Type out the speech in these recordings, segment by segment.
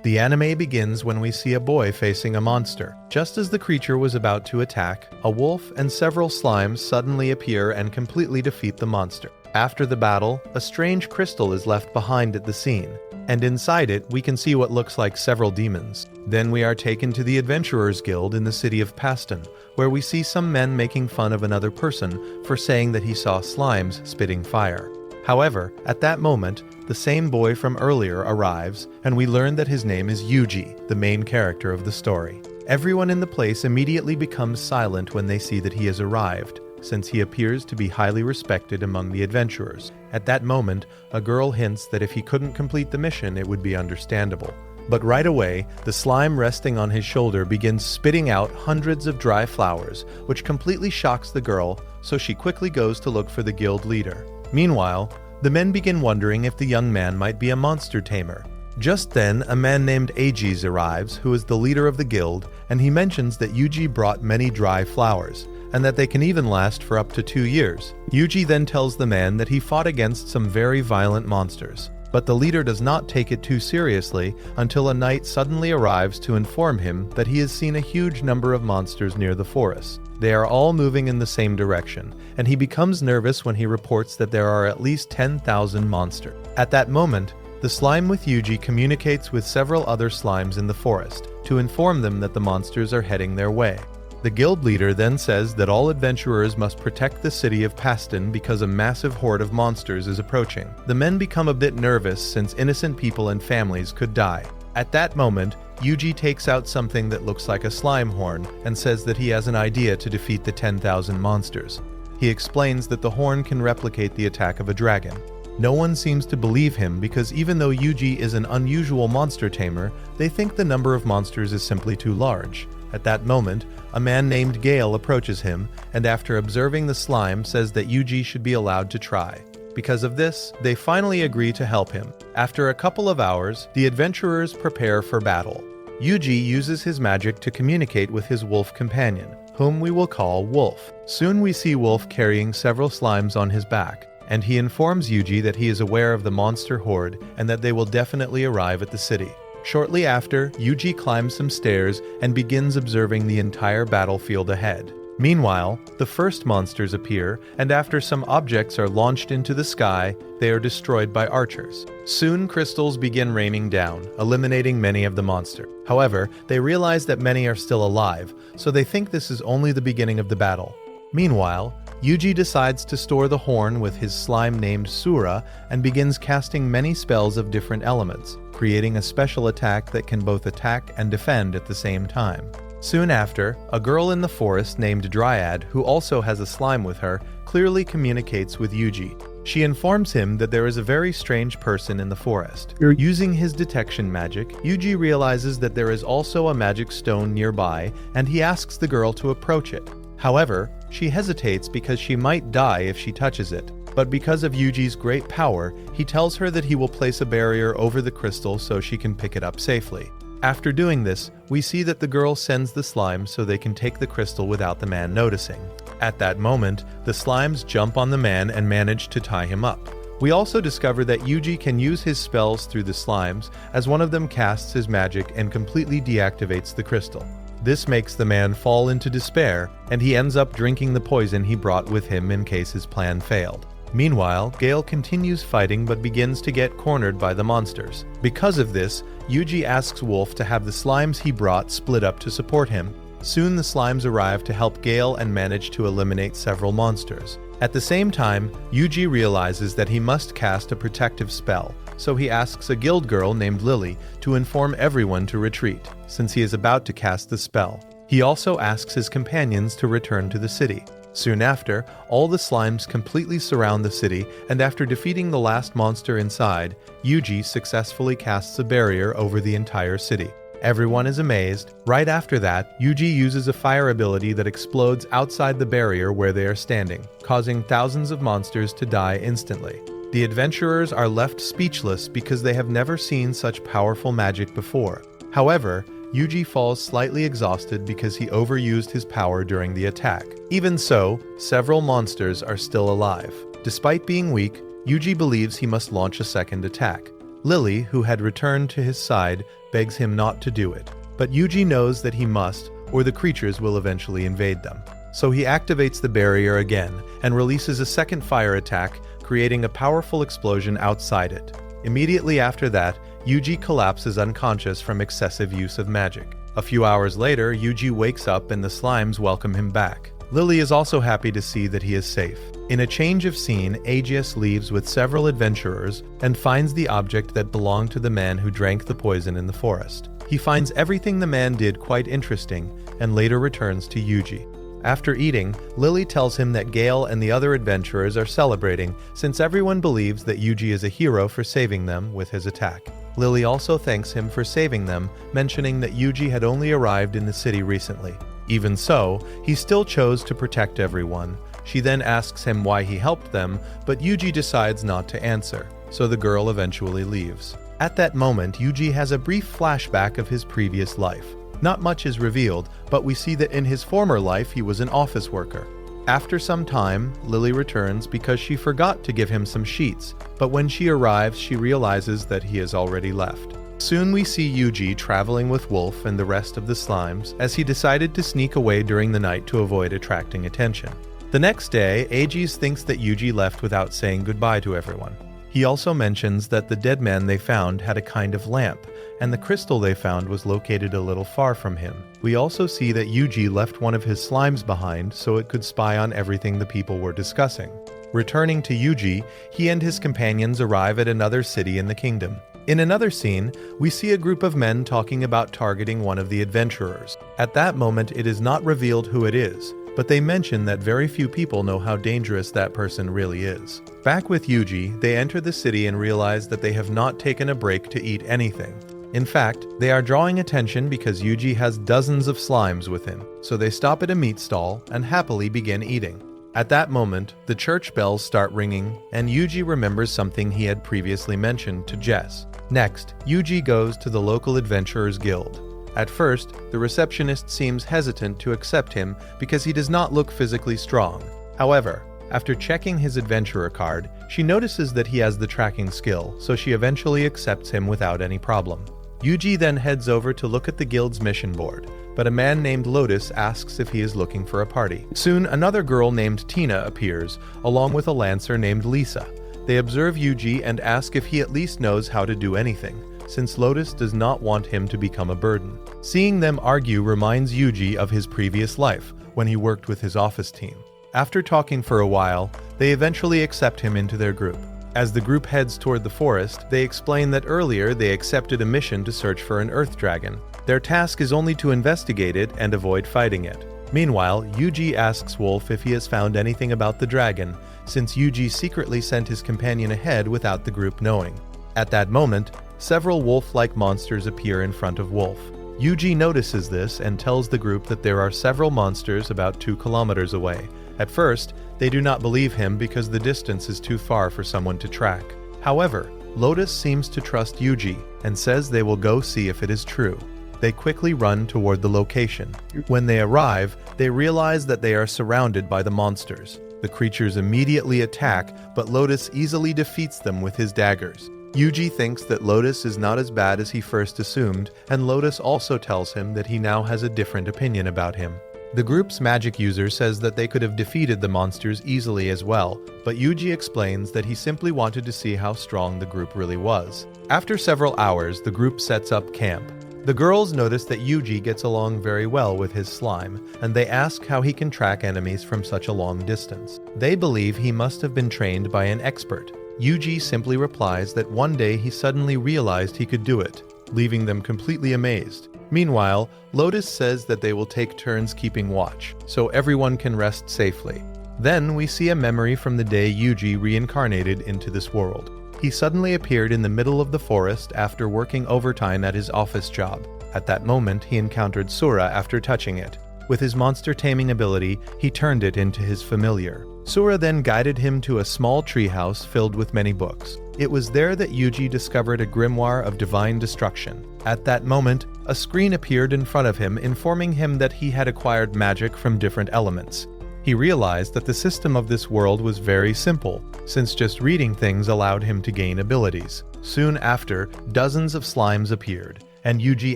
The anime begins when we see a boy facing a monster. Just as the creature was about to attack, a wolf and several slimes suddenly appear and completely defeat the monster. After the battle, a strange crystal is left behind at the scene, and inside it we can see what looks like several demons. Then we are taken to the Adventurers Guild in the city of Paston, where we see some men making fun of another person for saying that he saw slimes spitting fire. However, at that moment, the same boy from earlier arrives, and we learn that his name is Yuji, the main character of the story. Everyone in the place immediately becomes silent when they see that he has arrived, since he appears to be highly respected among the adventurers. At that moment, a girl hints that if he couldn't complete the mission, it would be understandable. But right away, the slime resting on his shoulder begins spitting out hundreds of dry flowers, which completely shocks the girl, so she quickly goes to look for the guild leader. Meanwhile, the men begin wondering if the young man might be a monster tamer. Just then, a man named Aegis arrives, who is the leader of the guild, and he mentions that Yuji brought many dry flowers, and that they can even last for up to 2 years. Yuji then tells the man that he fought against some very violent monsters, but the leader does not take it too seriously until a knight suddenly arrives to inform him that he has seen a huge number of monsters near the forest. They are all moving in the same direction, and he becomes nervous when he reports that there are at least 10,000 monsters. At that moment, the slime with Yuji communicates with several other slimes in the forest to inform them that the monsters are heading their way. The guild leader then says that all adventurers must protect the city of Paston because a massive horde of monsters is approaching. The men become a bit nervous since innocent people and families could die. At that moment, Yuji takes out something that looks like a slime horn and says that he has an idea to defeat the 10,000 monsters. He explains that the horn can replicate the attack of a dragon. No one seems to believe him because even though Yuji is an unusual monster tamer, they think the number of monsters is simply too large. At that moment, a man named Gale approaches him and after observing the slime says that Yuji should be allowed to try. Because of this, they finally agree to help him. After a couple of hours, the adventurers prepare for battle. Yuji uses his magic to communicate with his wolf companion, whom we will call Wolf. Soon we see Wolf carrying several slimes on his back, and he informs Yuji that he is aware of the monster horde and that they will definitely arrive at the city. Shortly after, Yuji climbs some stairs and begins observing the entire battlefield ahead. Meanwhile, the first monsters appear, and after some objects are launched into the sky, they are destroyed by archers. Soon crystals begin raining down, eliminating many of the monsters. However, they realize that many are still alive, so they think this is only the beginning of the battle. Meanwhile, Yuji decides to store the horn with his slime named Sura and begins casting many spells of different elements, creating a special attack that can both attack and defend at the same time. Soon after, a girl in the forest named Dryad, who also has a slime with her, clearly communicates with Yuji. She informs him that there is a very strange person in the forest. Using his detection magic, Yuji realizes that there is also a magic stone nearby, and he asks the girl to approach it. However, she hesitates because she might die if she touches it. But because of Yuji's great power, he tells her that he will place a barrier over the crystal so she can pick it up safely. After doing this, we see that the girl sends the slime so they can take the crystal without the man noticing. At that moment, the slimes jump on the man and manage to tie him up. We also discover that Yuji can use his spells through the slimes, as one of them casts his magic and completely deactivates the crystal. This makes the man fall into despair, and he ends up drinking the poison he brought with him in case his plan failed. Meanwhile, Gale continues fighting but begins to get cornered by the monsters. Because of this, Yuji asks Wolf to have the slimes he brought split up to support him. Soon the slimes arrive to help Gale and manage to eliminate several monsters. At the same time, Yuji realizes that he must cast a protective spell, so he asks a guild girl named Lily to inform everyone to retreat, since he is about to cast the spell. He also asks his companions to return to the city. Soon after, all the slimes completely surround the city, and after defeating the last monster inside, Yuji successfully casts a barrier over the entire city. Everyone is amazed. Right after that, Yuji uses a fire ability that explodes outside the barrier where they are standing, causing thousands of monsters to die instantly. The adventurers are left speechless because they have never seen such powerful magic before. However, Yuji falls slightly exhausted because he overused his power during the attack. Even so, several monsters are still alive. Despite being weak, Yuji believes he must launch a second attack. Lily, who had returned to his side, begs him not to do it. But Yuji knows that he must, or the creatures will eventually invade them. So he activates the barrier again and releases a second fire attack, creating a powerful explosion outside it. Immediately after that, Yuji collapses unconscious from excessive use of magic. A few hours later, Yuji wakes up and the slimes welcome him back. Lily is also happy to see that he is safe. In a change of scene, Aegeus leaves with several adventurers and finds the object that belonged to the man who drank the poison in the forest. He finds everything the man did quite interesting and later returns to Yuji. After eating, Lily tells him that Gale and the other adventurers are celebrating since everyone believes that Yuji is a hero for saving them with his attack. Lily also thanks him for saving them, mentioning that Yuji had only arrived in the city recently. Even so, he still chose to protect everyone. She then asks him why he helped them, but Yuji decides not to answer, so the girl eventually leaves. At that moment, Yuji has a brief flashback of his previous life. Not much is revealed, but we see that in his former life he was an office worker. After some time, Lily returns because she forgot to give him some sheets, but when she arrives she realizes that he has already left. Soon we see Yuji traveling with Wolf and the rest of the slimes as he decided to sneak away during the night to avoid attracting attention. The next day, Aegeus thinks that Yuji left without saying goodbye to everyone. He also mentions that the dead man they found had a kind of lamp, and the crystal they found was located a little far from him. We also see that Yuji left one of his slimes behind so it could spy on everything the people were discussing. Returning to Yuji, he and his companions arrive at another city in the kingdom. In another scene, we see a group of men talking about targeting one of the adventurers. At that moment, it is not revealed who it is, but they mention that very few people know how dangerous that person really is. Back with Yuji, they enter the city and realize that they have not taken a break to eat anything. In fact, they are drawing attention because Yuji has dozens of slimes with him, so they stop at a meat stall and happily begin eating. At that moment, the church bells start ringing, and Yuji remembers something he had previously mentioned to Jess. Next, Yuji goes to the local adventurers guild. At first, the receptionist seems hesitant to accept him because he does not look physically strong. However, after checking his adventurer card, she notices that he has the tracking skill, so she eventually accepts him without any problem. Yuji then heads over to look at the guild's mission board, but a man named Lotus asks if he is looking for a party. Soon, another girl named Tina appears, along with a lancer named Lisa. They observe Yuji and ask if he at least knows how to do anything, since Lotus does not want him to become a burden. Seeing them argue reminds Yuji of his previous life, when he worked with his office team. After talking for a while, they eventually accept him into their group. As the group heads toward the forest, they explain that earlier they accepted a mission to search for an earth dragon. Their task is only to investigate it and avoid fighting it. Meanwhile, Yuji asks Wolf if he has found anything about the dragon, since Yuji secretly sent his companion ahead without the group knowing. At that moment, several wolf-like monsters appear in front of Wolf. Yuji notices this and tells the group that there are several monsters about 2 kilometers away. At first, they do not believe him because the distance is too far for someone to track. However, Lotus seems to trust Yuji and says they will go see if it is true. They quickly run toward the location. When they arrive, they realize that they are surrounded by the monsters. The creatures immediately attack, but Lotus easily defeats them with his daggers. Yuji thinks that Lotus is not as bad as he first assumed, and Lotus also tells him that he now has a different opinion about him. The group's magic user says that they could have defeated the monsters easily as well, but Yuji explains that he simply wanted to see how strong the group really was. After several hours, the group sets up camp. The girls notice that Yuji gets along very well with his slime, and they ask how he can track enemies from such a long distance. They believe he must have been trained by an expert. Yuji simply replies that one day he suddenly realized he could do it, leaving them completely amazed. Meanwhile, Lotus says that they will take turns keeping watch, so everyone can rest safely. Then we see a memory from the day Yuji reincarnated into this world. He suddenly appeared in the middle of the forest after working overtime at his office job. At that moment, he encountered Sura after touching it. With his monster taming ability, he turned it into his familiar. Sura then guided him to a small treehouse filled with many books. It was there that Yuji discovered a grimoire of divine destruction. At that moment, a screen appeared in front of him informing him that he had acquired magic from different elements. He realized that the system of this world was very simple, since just reading things allowed him to gain abilities. Soon after, dozens of slimes appeared, and Yuji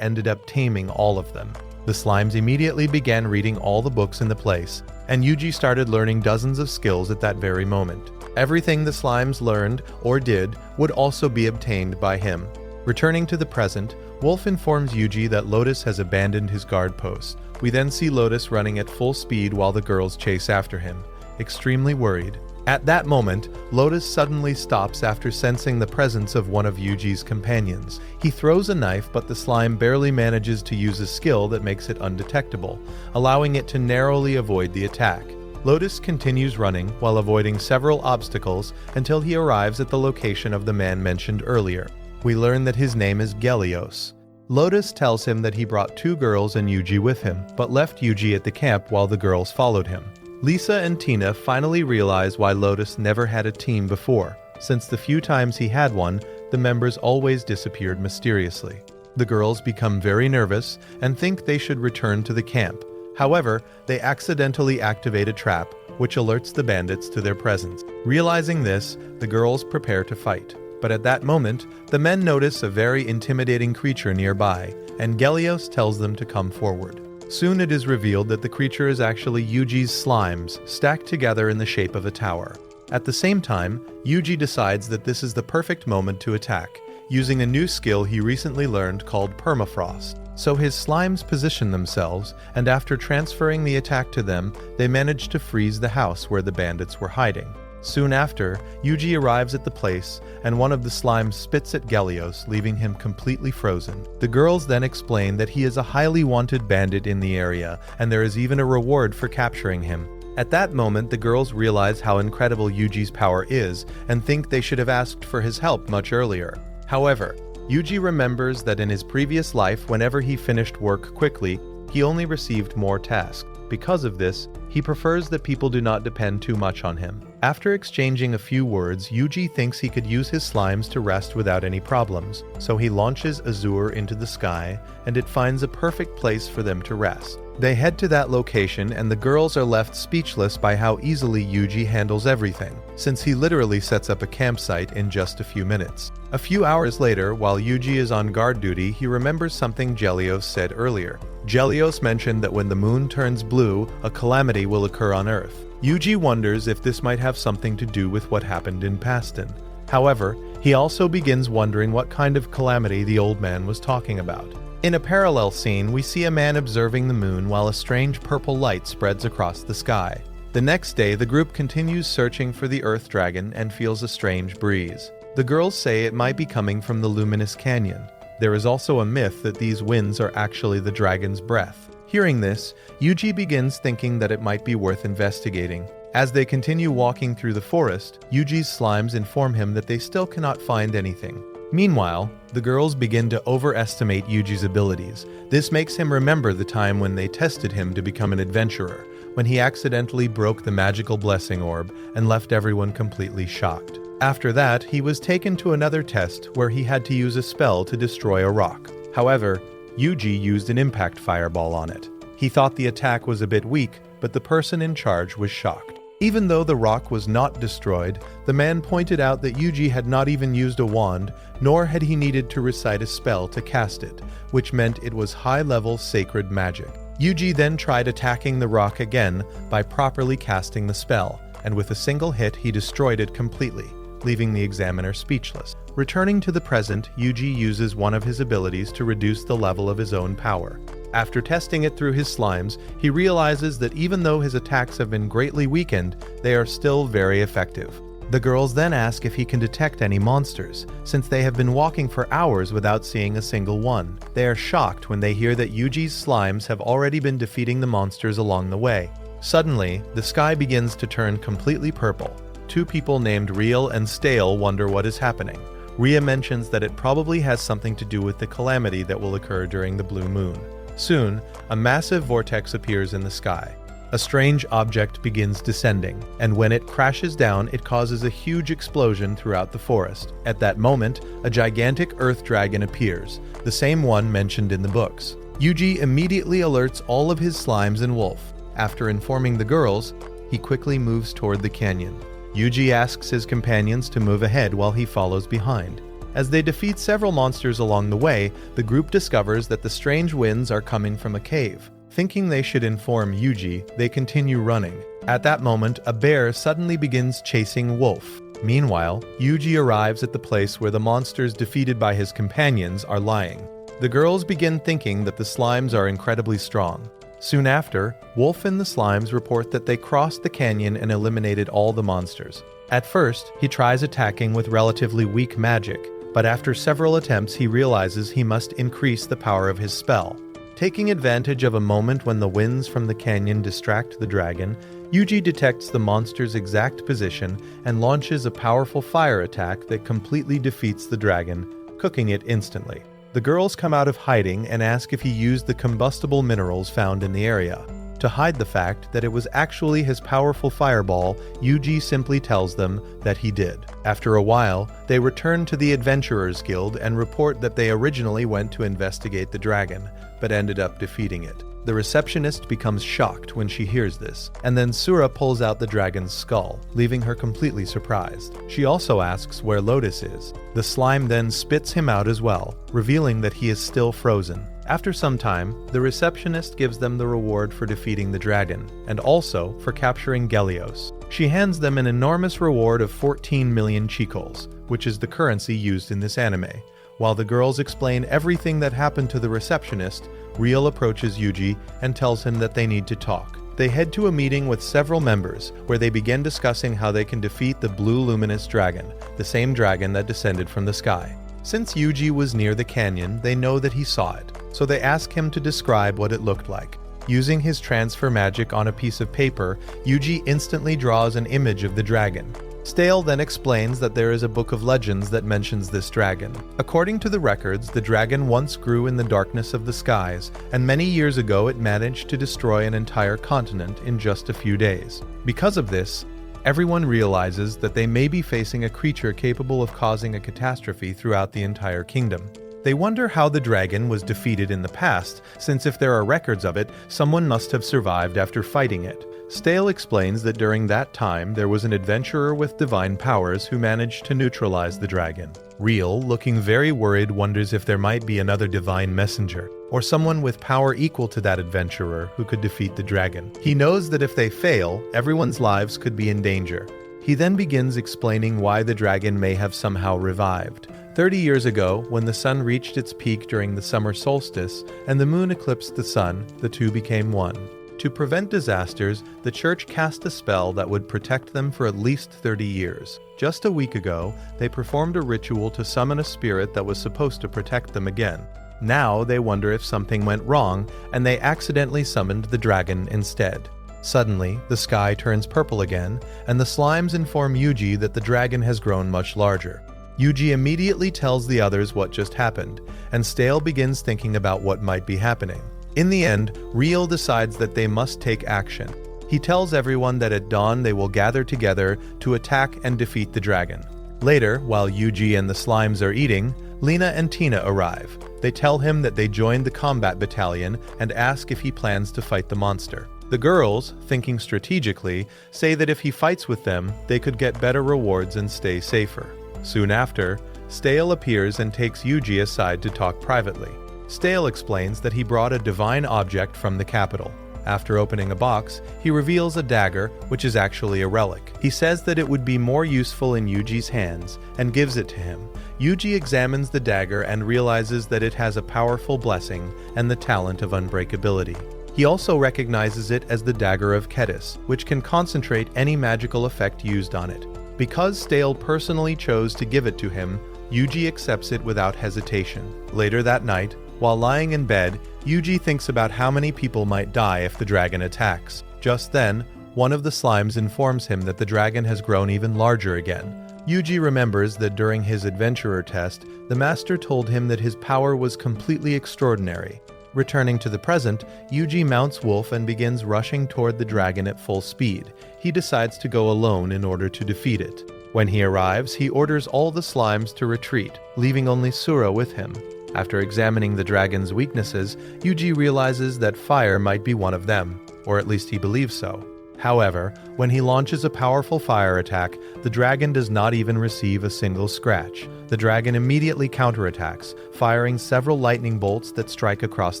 ended up taming all of them. The slimes immediately began reading all the books in the place, and Yuji started learning dozens of skills at that very moment. Everything the slimes learned or did would also be obtained by him. Returning to the present, Wolf informs Yuji that Lotus has abandoned his guard post. We then see Lotus running at full speed while the girls chase after him, extremely worried. At that moment, Lotus suddenly stops after sensing the presence of one of Yuji's companions. He throws a knife, but the slime barely manages to use a skill that makes it undetectable, allowing it to narrowly avoid the attack. Lotus continues running while avoiding several obstacles until he arrives at the location of the man mentioned earlier. We learn that his name is Gelios. Lotus tells him that he brought 2 girls and Yuji with him, but left Yuji at the camp while the girls followed him. Lisa and Tina finally realize why Lotus never had a team before, since the few times he had one, the members always disappeared mysteriously. The girls become very nervous and think they should return to the camp. However, they accidentally activate a trap, which alerts the bandits to their presence. Realizing this, the girls prepare to fight. But at that moment, the men notice a very intimidating creature nearby, and Gelios tells them to come forward. Soon it is revealed that the creature is actually Yuji's slimes, stacked together in the shape of a tower. At the same time, Yuji decides that this is the perfect moment to attack, using a new skill he recently learned called permafrost. So his slimes position themselves, and after transferring the attack to them, they manage to freeze the house where the bandits were hiding. Soon after, Yuji arrives at the place, and one of the slimes spits at Gelios, leaving him completely frozen. The girls then explain that he is a highly wanted bandit in the area, and there is even a reward for capturing him. At that moment, the girls realize how incredible Yuji's power is, and think they should have asked for his help much earlier. However, Yuji remembers that in his previous life, whenever he finished work quickly, he only received more tasks. Because of this, he prefers that people do not depend too much on him. After exchanging a few words, Yuji thinks he could use his slimes to rest without any problems, so he launches Azure into the sky, and it finds a perfect place for them to rest. They head to that location, and the girls are left speechless by how easily Yuji handles everything, since he literally sets up a campsite in just a few minutes. A few hours later, while Yuji is on guard duty, he remembers something Gelios said earlier. Gelios mentioned that when the moon turns blue, a calamity will occur on Earth. Yuji wonders if this might have something to do with what happened in Paston. However, he also begins wondering what kind of calamity the old man was talking about. In a parallel scene, we see a man observing the moon while a strange purple light spreads across the sky. The next day, the group continues searching for the Earth Dragon and feels a strange breeze. The girls say it might be coming from the luminous canyon. There is also a myth that these winds are actually the dragon's breath. Hearing this, Yuji begins thinking that it might be worth investigating. As they continue walking through the forest, Yuji's slimes inform him that they still cannot find anything. Meanwhile, the girls begin to overestimate Yuji's abilities. This makes him remember the time when they tested him to become an adventurer, when he accidentally broke the magical blessing orb and left everyone completely shocked. After that, he was taken to another test where he had to use a spell to destroy a rock. However, Yuji used an impact fireball on it. He thought the attack was a bit weak, but the person in charge was shocked. Even though the rock was not destroyed, the man pointed out that Yuji had not even used a wand, nor had he needed to recite a spell to cast it, which meant it was high-level sacred magic. Yuji then tried attacking the rock again by properly casting the spell, and with a single hit he destroyed it completely, leaving the examiner speechless. Returning to the present, Yuji uses one of his abilities to reduce the level of his own power. After testing it through his slimes, he realizes that even though his attacks have been greatly weakened, they are still very effective. The girls then ask if he can detect any monsters, since they have been walking for hours without seeing a single one. They are shocked when they hear that Yuji's slimes have already been defeating the monsters along the way. Suddenly, the sky begins to turn completely purple. 2 people named Real and Stale wonder what is happening. Ria mentions that it probably has something to do with the calamity that will occur during the blue moon. Soon, a massive vortex appears in the sky. A strange object begins descending, and when it crashes down, it causes a huge explosion throughout the forest. At that moment, a gigantic earth dragon appears, the same one mentioned in the books. Yuji immediately alerts all of his slimes and wolf. After informing the girls, he quickly moves toward the canyon. Yuji asks his companions to move ahead while he follows behind. As they defeat several monsters along the way, the group discovers that the strange winds are coming from a cave. Thinking they should inform Yuji, they continue running. At that moment, a bear suddenly begins chasing Wolf. Meanwhile, Yuji arrives at the place where the monsters defeated by his companions are lying. The girls begin thinking that the slimes are incredibly strong. Soon after, Wolf and the slimes report that they crossed the canyon and eliminated all the monsters. At first, he tries attacking with relatively weak magic, but after several attempts he realizes he must increase the power of his spell. Taking advantage of a moment when the winds from the canyon distract the dragon, Yuji detects the monster's exact position and launches a powerful fire attack that completely defeats the dragon, cooking it instantly. The girls come out of hiding and ask if he used the combustible minerals found in the area. To hide the fact that it was actually his powerful fireball, Yuji simply tells them that he did. After a while, they return to the Adventurers Guild and report that they originally went to investigate the dragon, but ended up defeating it. The receptionist becomes shocked when she hears this, and then Sura pulls out the dragon's skull, leaving her completely surprised. She also asks where Lotus is. The slime then spits him out as well, revealing that he is still frozen. After some time, the receptionist gives them the reward for defeating the dragon, and also for capturing Gelios. She hands them an enormous reward of 14 million chikos, which is the currency used in this anime. While the girls explain everything that happened to the receptionist, Riel approaches Yuji and tells him that they need to talk. They head to a meeting with several members, where they begin discussing how they can defeat the blue luminous dragon, the same dragon that descended from the sky. Since Yuji was near the canyon, they know that he saw it, so they ask him to describe what it looked like. Using his transfer magic on a piece of paper, Yuji instantly draws an image of the dragon. Stale then explains that there is a book of legends that mentions this dragon. According to the records, the dragon once grew in the darkness of the skies, and many years ago it managed to destroy an entire continent in just a few days. Because of this, everyone realizes that they may be facing a creature capable of causing a catastrophe throughout the entire kingdom. They wonder how the dragon was defeated in the past, since if there are records of it, someone must have survived after fighting it. Stale explains that during that time there was an adventurer with divine powers who managed to neutralize the dragon. Riel, looking very worried, wonders if there might be another divine messenger, or someone with power equal to that adventurer who could defeat the dragon. He knows that if they fail, everyone's lives could be in danger. He then begins explaining why the dragon may have somehow revived. 30 years ago, when the sun reached its peak during the summer solstice and the moon eclipsed the sun, the two became one. To prevent disasters, the church cast a spell that would protect them for at least 30 years. Just a week ago, they performed a ritual to summon a spirit that was supposed to protect them again. Now they wonder if something went wrong, and they accidentally summoned the dragon instead. Suddenly, the sky turns purple again, and the slimes inform Yuji that the dragon has grown much larger. Yuji immediately tells the others what just happened, and Stale begins thinking about what might be happening. In the end, Riel decides that they must take action. He tells everyone that at dawn they will gather together to attack and defeat the dragon. Later, while Yuji and the slimes are eating, Lena and Tina arrive. They tell him that they joined the combat battalion and ask if he plans to fight the monster. The girls, thinking strategically, say that if he fights with them, they could get better rewards and stay safer. Soon after, Stale appears and takes Yuji aside to talk privately. Stale explains that he brought a divine object from the capital. After opening a box, he reveals a dagger, which is actually a relic. He says that it would be more useful in Yuji's hands, and gives it to him. Yuji examines the dagger and realizes that it has a powerful blessing and the talent of unbreakability. He also recognizes it as the dagger of Ketis, which can concentrate any magical effect used on it. Because Stale personally chose to give it to him, Yuji accepts it without hesitation. Later that night, while lying in bed, Yuji thinks about how many people might die if the dragon attacks. Just then, one of the slimes informs him that the dragon has grown even larger again. Yuji remembers that during his adventurer test, the master told him that his power was completely extraordinary. Returning to the present, Yuji mounts Wolf and begins rushing toward the dragon at full speed. He decides to go alone in order to defeat it. When he arrives, he orders all the slimes to retreat, leaving only Sura with him. After examining the dragon's weaknesses, Yuji realizes that fire might be one of them, or at least he believes so. However, when he launches a powerful fire attack, the dragon does not even receive a single scratch. The dragon immediately counterattacks, firing several lightning bolts that strike across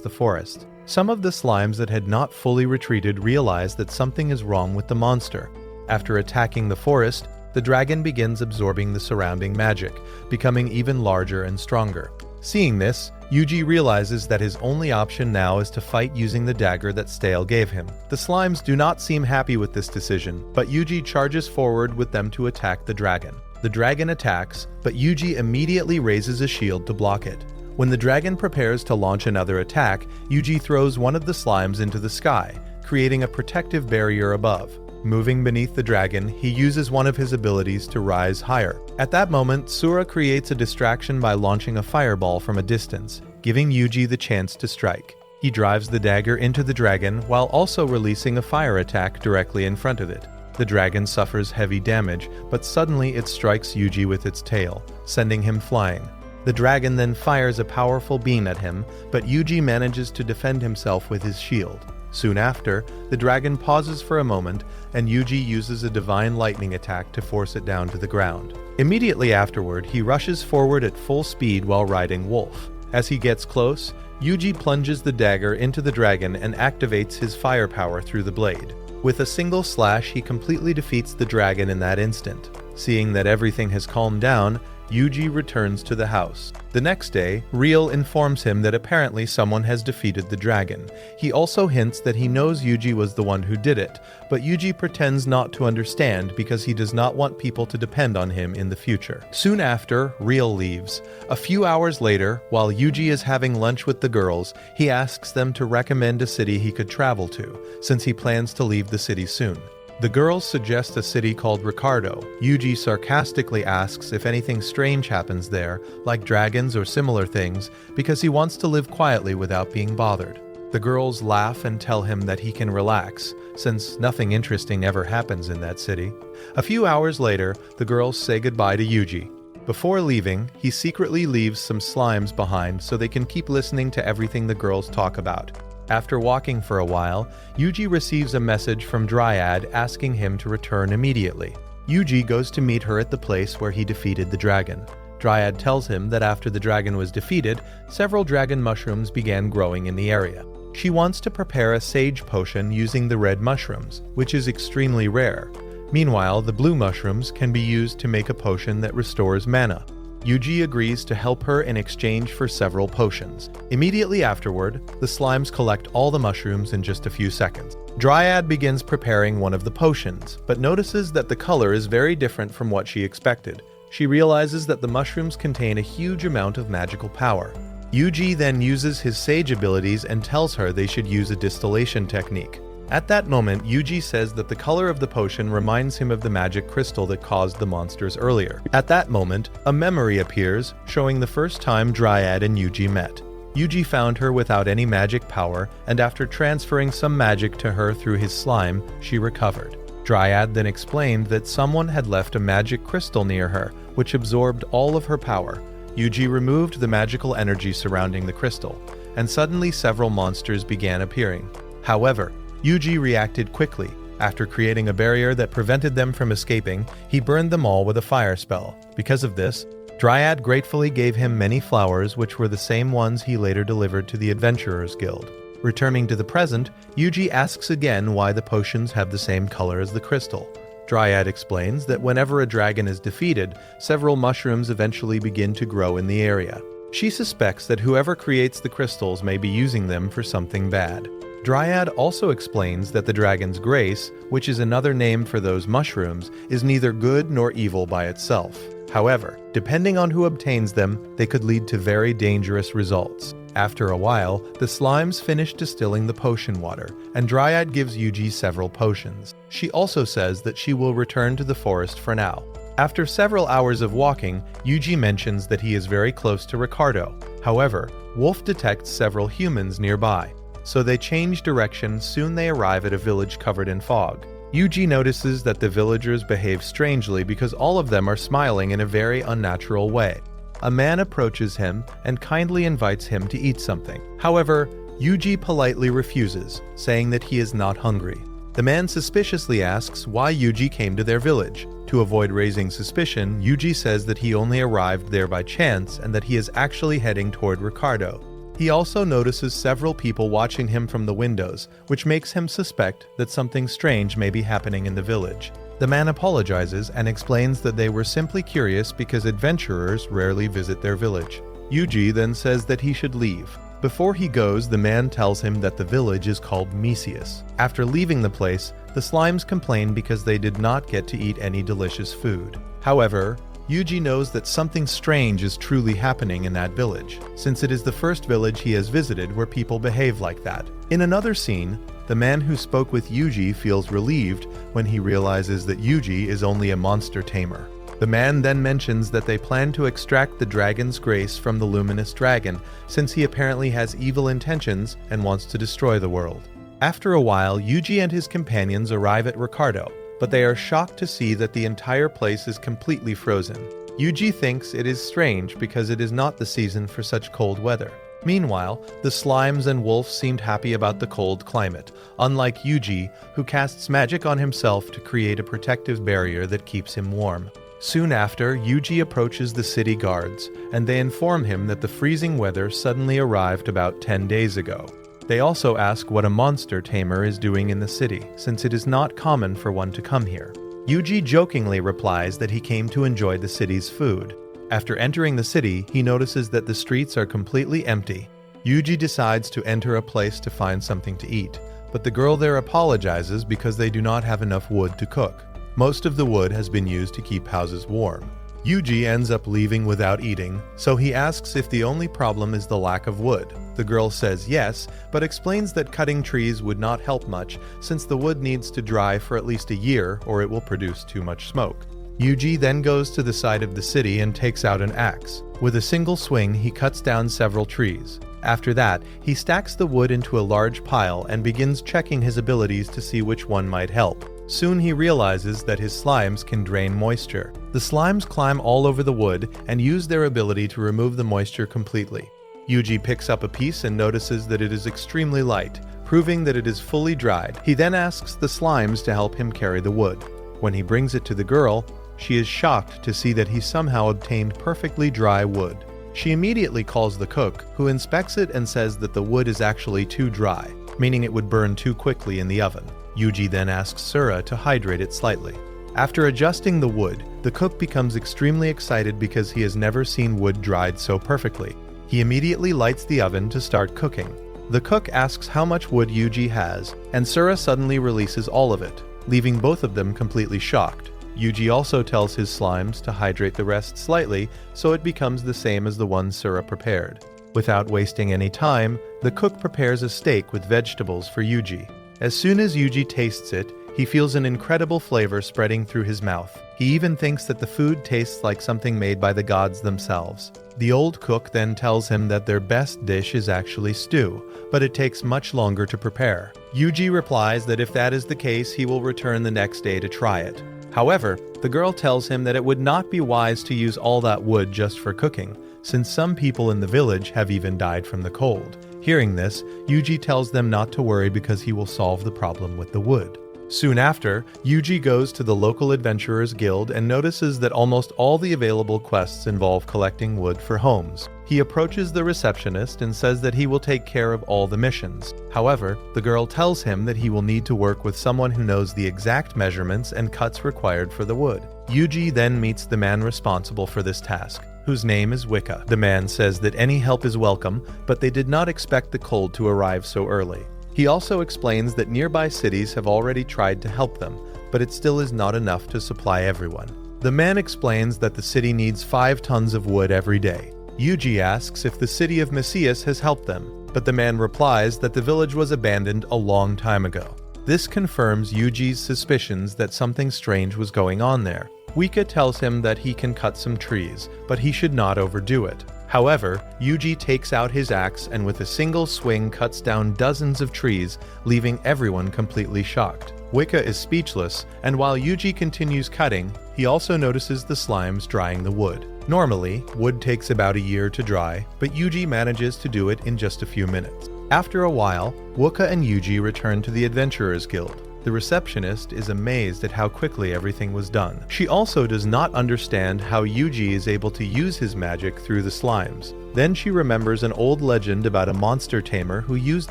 the forest. Some of the slimes that had not fully retreated realize that something is wrong with the monster. After attacking the forest, the dragon begins absorbing the surrounding magic, becoming even larger and stronger. Seeing this, Yuji realizes that his only option now is to fight using the dagger that Stale gave him. The slimes do not seem happy with this decision, but Yuji charges forward with them to attack the dragon. The dragon attacks, but Yuji immediately raises a shield to block it. When the dragon prepares to launch another attack, Yuji throws one of the slimes into the sky, creating a protective barrier above. Moving beneath the dragon, he uses one of his abilities to rise higher. At that moment, Sura creates a distraction by launching a fireball from a distance, giving Yuji the chance to strike. He drives the dagger into the dragon while also releasing a fire attack directly in front of it. The dragon suffers heavy damage, but suddenly it strikes Yuji with its tail, sending him flying. The dragon then fires a powerful beam at him, but Yuji manages to defend himself with his shield. Soon after, the dragon pauses for a moment, and Yuji uses a divine lightning attack to force it down to the ground. Immediately afterward, he rushes forward at full speed while riding Wolf. As he gets close, Yuji plunges the dagger into the dragon and activates his firepower through the blade. With a single slash, he completely defeats the dragon in that instant. Seeing that everything has calmed down, Yuji returns to the house. The next day, Real informs him that apparently someone has defeated the dragon. He also hints that he knows Yuji was the one who did it, but Yuji pretends not to understand because he does not want people to depend on him in the future. Soon after, Real leaves. A few hours later, while Yuji is having lunch with the girls, he asks them to recommend a city he could travel to, since he plans to leave the city soon. The girls suggest a city called Ricardo. Yuji sarcastically asks if anything strange happens there, like dragons or similar things, because he wants to live quietly without being bothered. The girls laugh and tell him that he can relax, since nothing interesting ever happens in that city. A few hours later, the girls say goodbye to Yuji. Before leaving, he secretly leaves some slimes behind so they can keep listening to everything the girls talk about. After walking for a while, Yuji receives a message from Dryad asking him to return immediately. Yuji goes to meet her at the place where he defeated the dragon. Dryad tells him that after the dragon was defeated, several dragon mushrooms began growing in the area. She wants to prepare a sage potion using the red mushrooms, which is extremely rare. Meanwhile, the blue mushrooms can be used to make a potion that restores mana. Yuji agrees to help her in exchange for several potions. Immediately afterward, the slimes collect all the mushrooms in just a few seconds. Dryad begins preparing one of the potions, but notices that the color is very different from what she expected. She realizes that the mushrooms contain a huge amount of magical power. Yuji then uses his sage abilities and tells her they should use a distillation technique. At that moment, Yuji says that the color of the potion reminds him of the magic crystal that caused the monsters earlier. At that moment, a memory appears, showing the first time Dryad and Yuji met. Yuji found her without any magic power, and after transferring some magic to her through his slime, she recovered. Dryad then explained that someone had left a magic crystal near her, which absorbed all of her power. Yuji removed the magical energy surrounding the crystal, and suddenly several monsters began appearing. However, Yuji reacted quickly. After creating a barrier that prevented them from escaping, he burned them all with a fire spell. Because of this, Dryad gratefully gave him many flowers, which were the same ones he later delivered to the Adventurers Guild. Returning to the present, Yuji asks again why the potions have the same color as the crystal. Dryad explains that whenever a dragon is defeated, several mushrooms eventually begin to grow in the area. She suspects that whoever creates the crystals may be using them for something bad. Dryad also explains that the dragon's grace, which is another name for those mushrooms, is neither good nor evil by itself. However, depending on who obtains them, they could lead to very dangerous results. After a while, the slimes finish distilling the potion water, and Dryad gives Yuji several potions. She also says that she will return to the forest for now. After several hours of walking, Yuji mentions that he is very close to Ricardo. However, Wolf detects several humans nearby. So they change direction. Soon they arrive at a village covered in fog. Yuji notices that the villagers behave strangely because all of them are smiling in a very unnatural way. A man approaches him and kindly invites him to eat something. However, Yuji politely refuses, saying that he is not hungry. The man suspiciously asks why Yuji came to their village. To avoid raising suspicion, Yuji says that he only arrived there by chance and that he is actually heading toward Ricardo. He also notices several people watching him from the windows, which makes him suspect that something strange may be happening in the village. The man apologizes and explains that they were simply curious because adventurers rarely visit their village. Yuji then says that he should leave. Before he goes, the man tells him that the village is called Mesius. After leaving the place, the slimes complain because they did not get to eat any delicious food. However, Yuji knows that something strange is truly happening in that village, since it is the first village he has visited where people behave like that. In another scene, the man who spoke with Yuji feels relieved when he realizes that Yuji is only a monster tamer. The man then mentions that they plan to extract the dragon's grace from the luminous dragon, since he apparently has evil intentions and wants to destroy the world. After a while, Yuji and his companions arrive at Ricardo, but they are shocked to see that the entire place is completely frozen. Yuji thinks it is strange because it is not the season for such cold weather. Meanwhile, the slimes and wolves seemed happy about the cold climate, unlike Yuji, who casts magic on himself to create a protective barrier that keeps him warm. Soon after, Yuji approaches the city guards, and they inform him that the freezing weather suddenly arrived about 10 days ago. They also ask what a monster tamer is doing in the city, since it is not common for one to come here. Yuji jokingly replies that he came to enjoy the city's food. After entering the city, he notices that the streets are completely empty. Yuji decides to enter a place to find something to eat, but the girl there apologizes because they do not have enough wood to cook. Most of the wood has been used to keep houses warm. Yuji ends up leaving without eating, so he asks if the only problem is the lack of wood. The girl says yes, but explains that cutting trees would not help much since the wood needs to dry for at least a year or it will produce too much smoke. Yuji then goes to the side of the city and takes out an axe. With a single swing, he cuts down several trees. After that, he stacks the wood into a large pile and begins checking his abilities to see which one might help. Soon he realizes that his slimes can drain moisture. The slimes climb all over the wood and use their ability to remove the moisture completely. Yuji picks up a piece and notices that it is extremely light, proving that it is fully dried. He then asks the slimes to help him carry the wood. When he brings it to the girl, she is shocked to see that he somehow obtained perfectly dry wood. She immediately calls the cook, who inspects it and says that the wood is actually too dry, meaning it would burn too quickly in the oven. Yuji then asks Sura to hydrate it slightly. After adjusting the wood, the cook becomes extremely excited because he has never seen wood dried so perfectly. He immediately lights the oven to start cooking. The cook asks how much wood Yuji has, and Sura suddenly releases all of it, leaving both of them completely shocked. Yuji also tells his slimes to hydrate the rest slightly so it becomes the same as the one Sura prepared. Without wasting any time, the cook prepares a steak with vegetables for Yuji. As soon as Yuji tastes it, he feels an incredible flavor spreading through his mouth. He even thinks that the food tastes like something made by the gods themselves. The old cook then tells him that their best dish is actually stew, but it takes much longer to prepare. Yuji replies that if that is the case, he will return the next day to try it. However, the girl tells him that it would not be wise to use all that wood just for cooking, since some people in the village have even died from the cold. Hearing this, Yuji tells them not to worry because he will solve the problem with the wood. Soon after, Yuji goes to the local adventurers guild and notices that almost all the available quests involve collecting wood for homes. He approaches the receptionist and says that he will take care of all the missions. However, the girl tells him that he will need to work with someone who knows the exact measurements and cuts required for the wood. Yuji then meets the man responsible for this task, whose name is Wicca. The man says that any help is welcome, but they did not expect the cold to arrive so early. He also explains that nearby cities have already tried to help them, but it still is not enough to supply everyone. The man explains that the city needs 5 tons of wood every day. Yuji asks if the city of Mesius has helped them, but the man replies that the village was abandoned a long time ago. This confirms Yuji's suspicions that something strange was going on there. Wicca tells him that he can cut some trees, but he should not overdo it. However, Yuji takes out his axe and with a single swing cuts down dozens of trees, leaving everyone completely shocked. Wicca is speechless, and while Yuji continues cutting, he also notices the slimes drying the wood. Normally, wood takes about a year to dry, but Yuji manages to do it in just a few minutes. After a while, Wicca and Yuji return to the Adventurers Guild. The receptionist is amazed at how quickly everything was done. She also does not understand how Yuji is able to use his magic through the slimes. Then she remembers an old legend about a monster tamer who used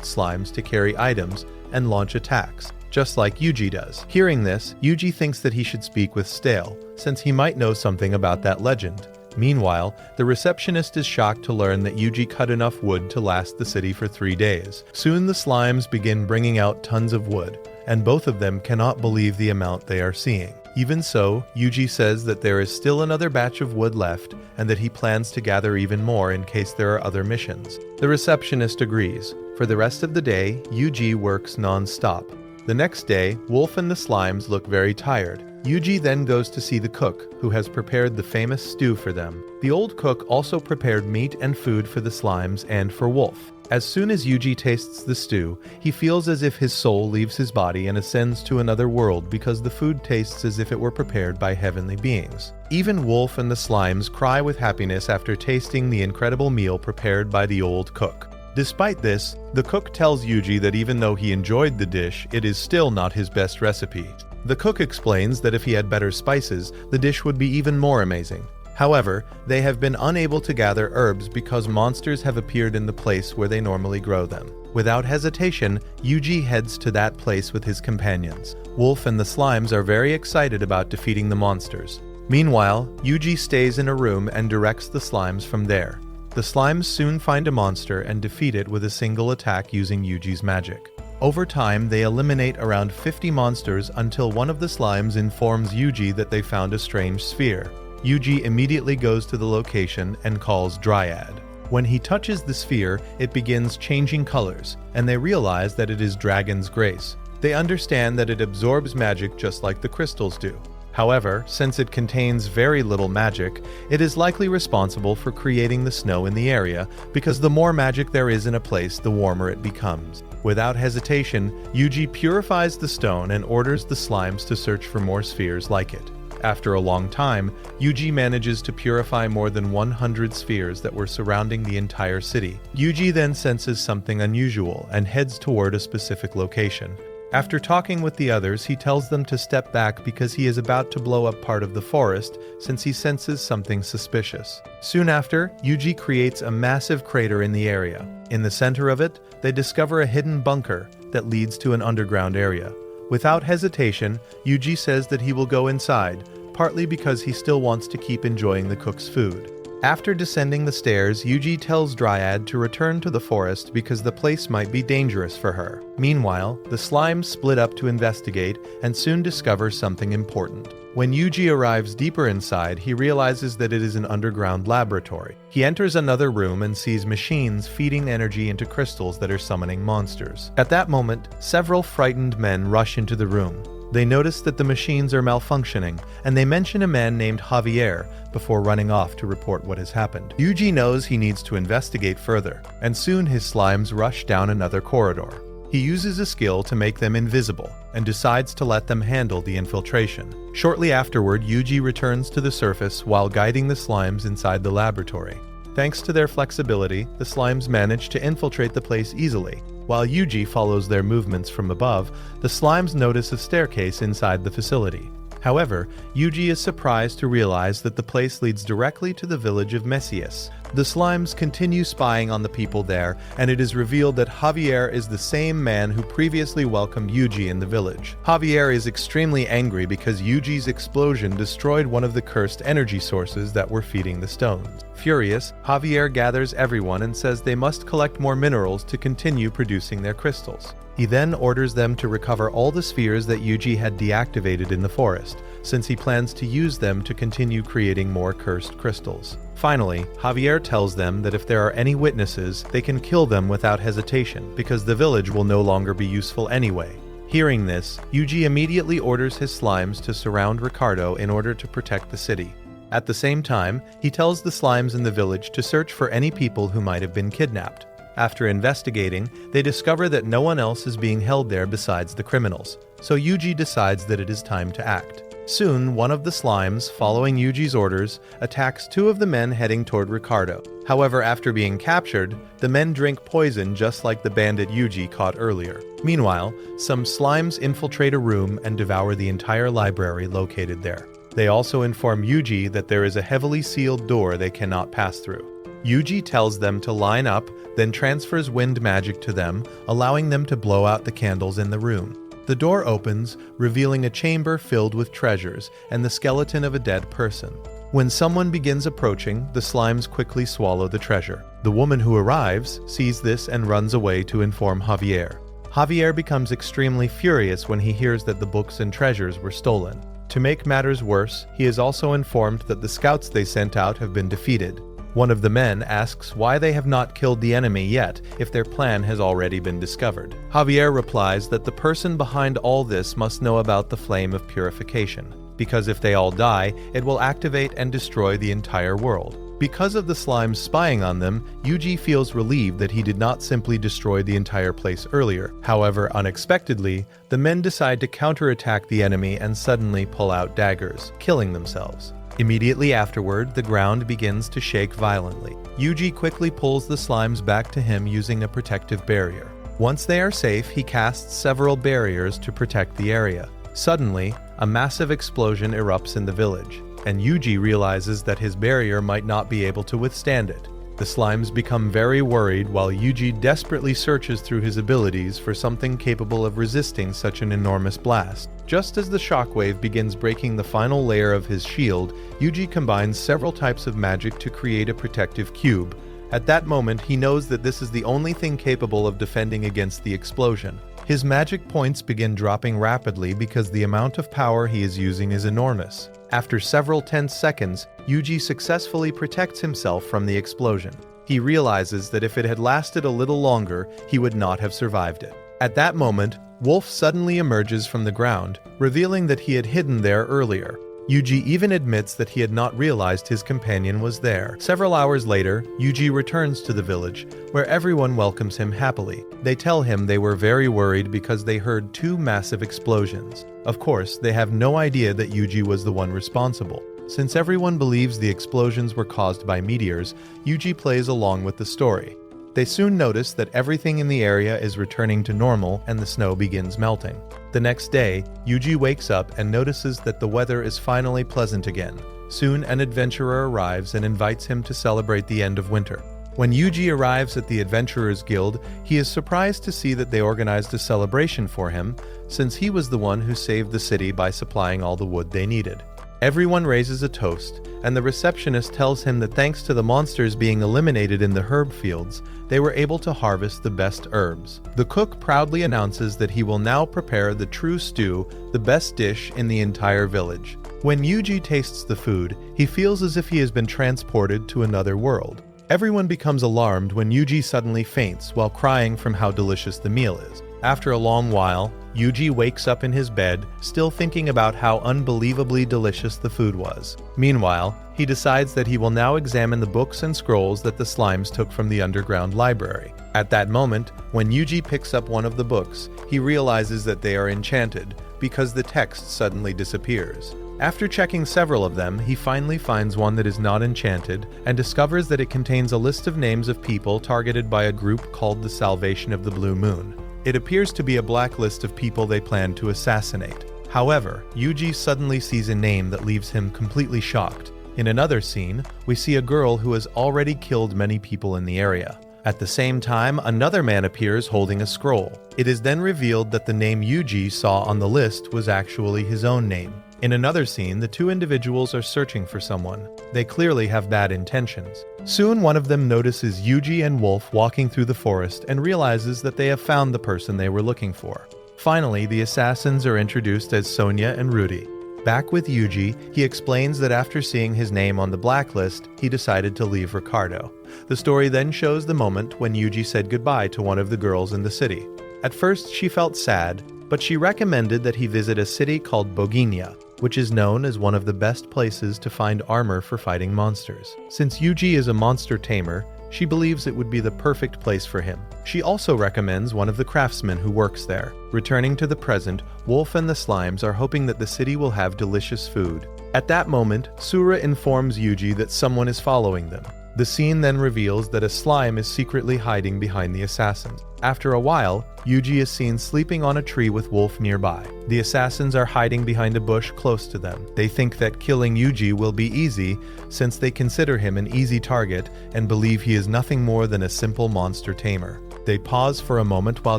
slimes to carry items and launch attacks, just like Yuji does. Hearing this, Yuji thinks that he should speak with Stale, since he might know something about that legend. Meanwhile, the receptionist is shocked to learn that Yuji cut enough wood to last the city for 3 days. Soon the slimes begin bringing out tons of wood, and both of them cannot believe the amount they are seeing. Even so, Yuji says that there is still another batch of wood left and that he plans to gather even more in case there are other missions. The receptionist agrees. For the rest of the day, Yuji works non-stop. The next day, Wolf and the slimes look very tired. Yuji then goes to see the cook, who has prepared the famous stew for them. The old cook also prepared meat and food for the slimes and for Wolf. As soon as Yuji tastes the stew, he feels as if his soul leaves his body and ascends to another world because the food tastes as if it were prepared by heavenly beings. Even Wolf and the slimes cry with happiness after tasting the incredible meal prepared by the old cook. Despite this, the cook tells Yuji that even though he enjoyed the dish, it is still not his best recipe. The cook explains that if he had better spices, the dish would be even more amazing. However, they have been unable to gather herbs because monsters have appeared in the place where they normally grow them. Without hesitation, Yuji heads to that place with his companions. Wolf and the slimes are very excited about defeating the monsters. Meanwhile, Yuji stays in a room and directs the slimes from there. The slimes soon find a monster and defeat it with a single attack using Yuji's magic. Over time, they eliminate around 50 monsters until one of the slimes informs Yuji that they found a strange sphere. Yuji immediately goes to the location and calls Dryad. When he touches the sphere, it begins changing colors, and they realize that it is Dragon's Grace. They understand that it absorbs magic just like the crystals do. However, since it contains very little magic, it is likely responsible for creating the snow in the area, because the more magic there is in a place, the warmer it becomes. Without hesitation, Yuji purifies the stone and orders the slimes to search for more spheres like it. After a long time, Yuji manages to purify more than 100 spheres that were surrounding the entire city. Yuji then senses something unusual and heads toward a specific location. After talking with the others, he tells them to step back because he is about to blow up part of the forest since he senses something suspicious. Soon after, Yuji creates a massive crater in the area. In the center of it, they discover a hidden bunker that leads to an underground area. Without hesitation, Yuji says that he will go inside, partly because he still wants to keep enjoying the cook's food. After descending the stairs, Yuji tells Dryad to return to the forest because the place might be dangerous for her. Meanwhile, the slimes split up to investigate and soon discover something important. When Yuji arrives deeper inside, he realizes that it is an underground laboratory. He enters another room and sees machines feeding energy into crystals that are summoning monsters. At that moment, several frightened men rush into the room. They notice that the machines are malfunctioning, and they mention a man named Javier before running off to report what has happened. Yuji knows he needs to investigate further, and soon his slimes rush down another corridor. He uses a skill to make them invisible, and decides to let them handle the infiltration. Shortly afterward, Yuji returns to the surface while guiding the slimes inside the laboratory. Thanks to their flexibility, the slimes manage to infiltrate the place easily. While Yuji follows their movements from above, the slimes notice a staircase inside the facility. However, Yuji is surprised to realize that the place leads directly to the village of Messias. The slimes continue spying on the people there, and it is revealed that Javier is the same man who previously welcomed Yuji in the village. Javier is extremely angry because Yuji's explosion destroyed one of the cursed energy sources that were feeding the stones. Furious, Javier gathers everyone and says they must collect more minerals to continue producing their crystals. He then orders them to recover all the spheres that Yuji had deactivated in the forest, since he plans to use them to continue creating more cursed crystals. Finally, Javier tells them that if there are any witnesses, they can kill them without hesitation, because the village will no longer be useful anyway. Hearing this, Yuji immediately orders his slimes to surround Ricardo in order to protect the city. At the same time, he tells the slimes in the village to search for any people who might have been kidnapped. After investigating, they discover that no one else is being held there besides the criminals, so Yuji decides that it is time to act. Soon, one of the slimes, following Yuji's orders, attacks two of the men heading toward Ricardo. However, after being captured, the men drink poison just like the bandit Yuji caught earlier. Meanwhile, some slimes infiltrate a room and devour the entire library located there. They also inform Yuji that there is a heavily sealed door they cannot pass through. Yuji tells them to line up, then transfers wind magic to them, allowing them to blow out the candles in the room. The door opens, revealing a chamber filled with treasures and the skeleton of a dead person. When someone begins approaching, the slimes quickly swallow the treasure. The woman who arrives sees this and runs away to inform Javier. Javier becomes extremely furious when he hears that the books and treasures were stolen. To make matters worse, he is also informed that the scouts they sent out have been defeated. One of the men asks why they have not killed the enemy yet if their plan has already been discovered. Javier replies that the person behind all this must know about the flame of purification, because if they all die, it will activate and destroy the entire world. Because of the slimes spying on them, Yuji feels relieved that he did not simply destroy the entire place earlier. However, unexpectedly, the men decide to counterattack the enemy and suddenly pull out daggers, killing themselves. Immediately afterward, the ground begins to shake violently. Yuji quickly pulls the slimes back to him using a protective barrier. Once they are safe, he casts several barriers to protect the area. Suddenly, a massive explosion erupts in the village, and Yuji realizes that his barrier might not be able to withstand it. The slimes become very worried while Yuji desperately searches through his abilities for something capable of resisting such an enormous blast. Just as the shockwave begins breaking the final layer of his shield, Yuji combines several types of magic to create a protective cube. At that moment, he knows that this is the only thing capable of defending against the explosion. His magic points begin dropping rapidly because the amount of power he is using is enormous. After several tense seconds, Yuji successfully protects himself from the explosion. He realizes that if it had lasted a little longer, he would not have survived it. At that moment, Wolf suddenly emerges from the ground, revealing that he had hidden there earlier. Yuji even admits that he had not realized his companion was there. Several hours later, Yuji returns to the village, where everyone welcomes him happily. They tell him they were very worried because they heard two massive explosions. Of course, they have no idea that Yuji was the one responsible. Since everyone believes the explosions were caused by meteors, Yuji plays along with the story. They soon notice that everything in the area is returning to normal and the snow begins melting. The next day, Yuji wakes up and notices that the weather is finally pleasant again. Soon an adventurer arrives and invites him to celebrate the end of winter. When Yuji arrives at the Adventurers Guild, he is surprised to see that they organized a celebration for him, since he was the one who saved the city by supplying all the wood they needed. Everyone raises a toast, and the receptionist tells him that thanks to the monsters being eliminated in the herb fields, they were able to harvest the best herbs. The cook proudly announces that he will now prepare the true stew, the best dish in the entire village. When Yuji tastes the food, he feels as if he has been transported to another world. Everyone becomes alarmed when Yuji suddenly faints while crying from how delicious the meal is. After a long while, Yuji wakes up in his bed, still thinking about how unbelievably delicious the food was. Meanwhile, he decides that he will now examine the books and scrolls that the slimes took from the underground library. At that moment, when Yuji picks up one of the books, he realizes that they are enchanted, because the text suddenly disappears. After checking several of them, he finally finds one that is not enchanted, and discovers that it contains a list of names of people targeted by a group called the Salvation of the Blue Moon. It appears to be a blacklist of people they plan to assassinate. However, Yuji suddenly sees a name that leaves him completely shocked. In another scene, we see a girl who has already killed many people in the area. At the same time, another man appears holding a scroll. It is then revealed that the name Yuji saw on the list was actually his own name. In another scene, the two individuals are searching for someone. They clearly have bad intentions. Soon one of them notices Yuji and Wolf walking through the forest and realizes that they have found the person they were looking for. Finally, the assassins are introduced as Sonia and Rudy. Back with Yuji, he explains that after seeing his name on the blacklist, he decided to leave Ricardo. The story then shows the moment when Yuji said goodbye to one of the girls in the city. At first, she felt sad, but she recommended that he visit a city called Boginia, which is known as one of the best places to find armor for fighting monsters. Since Yuji is a monster tamer, She believes it would be the perfect place for him. She also recommends one of the craftsmen who works there. Returning to the present, Wolf and the slimes are hoping that the city will have delicious food. At that moment, Sura informs Yuji that someone is following them. The scene then reveals that a slime is secretly hiding behind the assassins. After a while, Yuji is seen sleeping on a tree with Wolf nearby. The assassins are hiding behind a bush close to them. They think that killing Yuji will be easy since they consider him an easy target and believe he is nothing more than a simple monster tamer. They pause for a moment while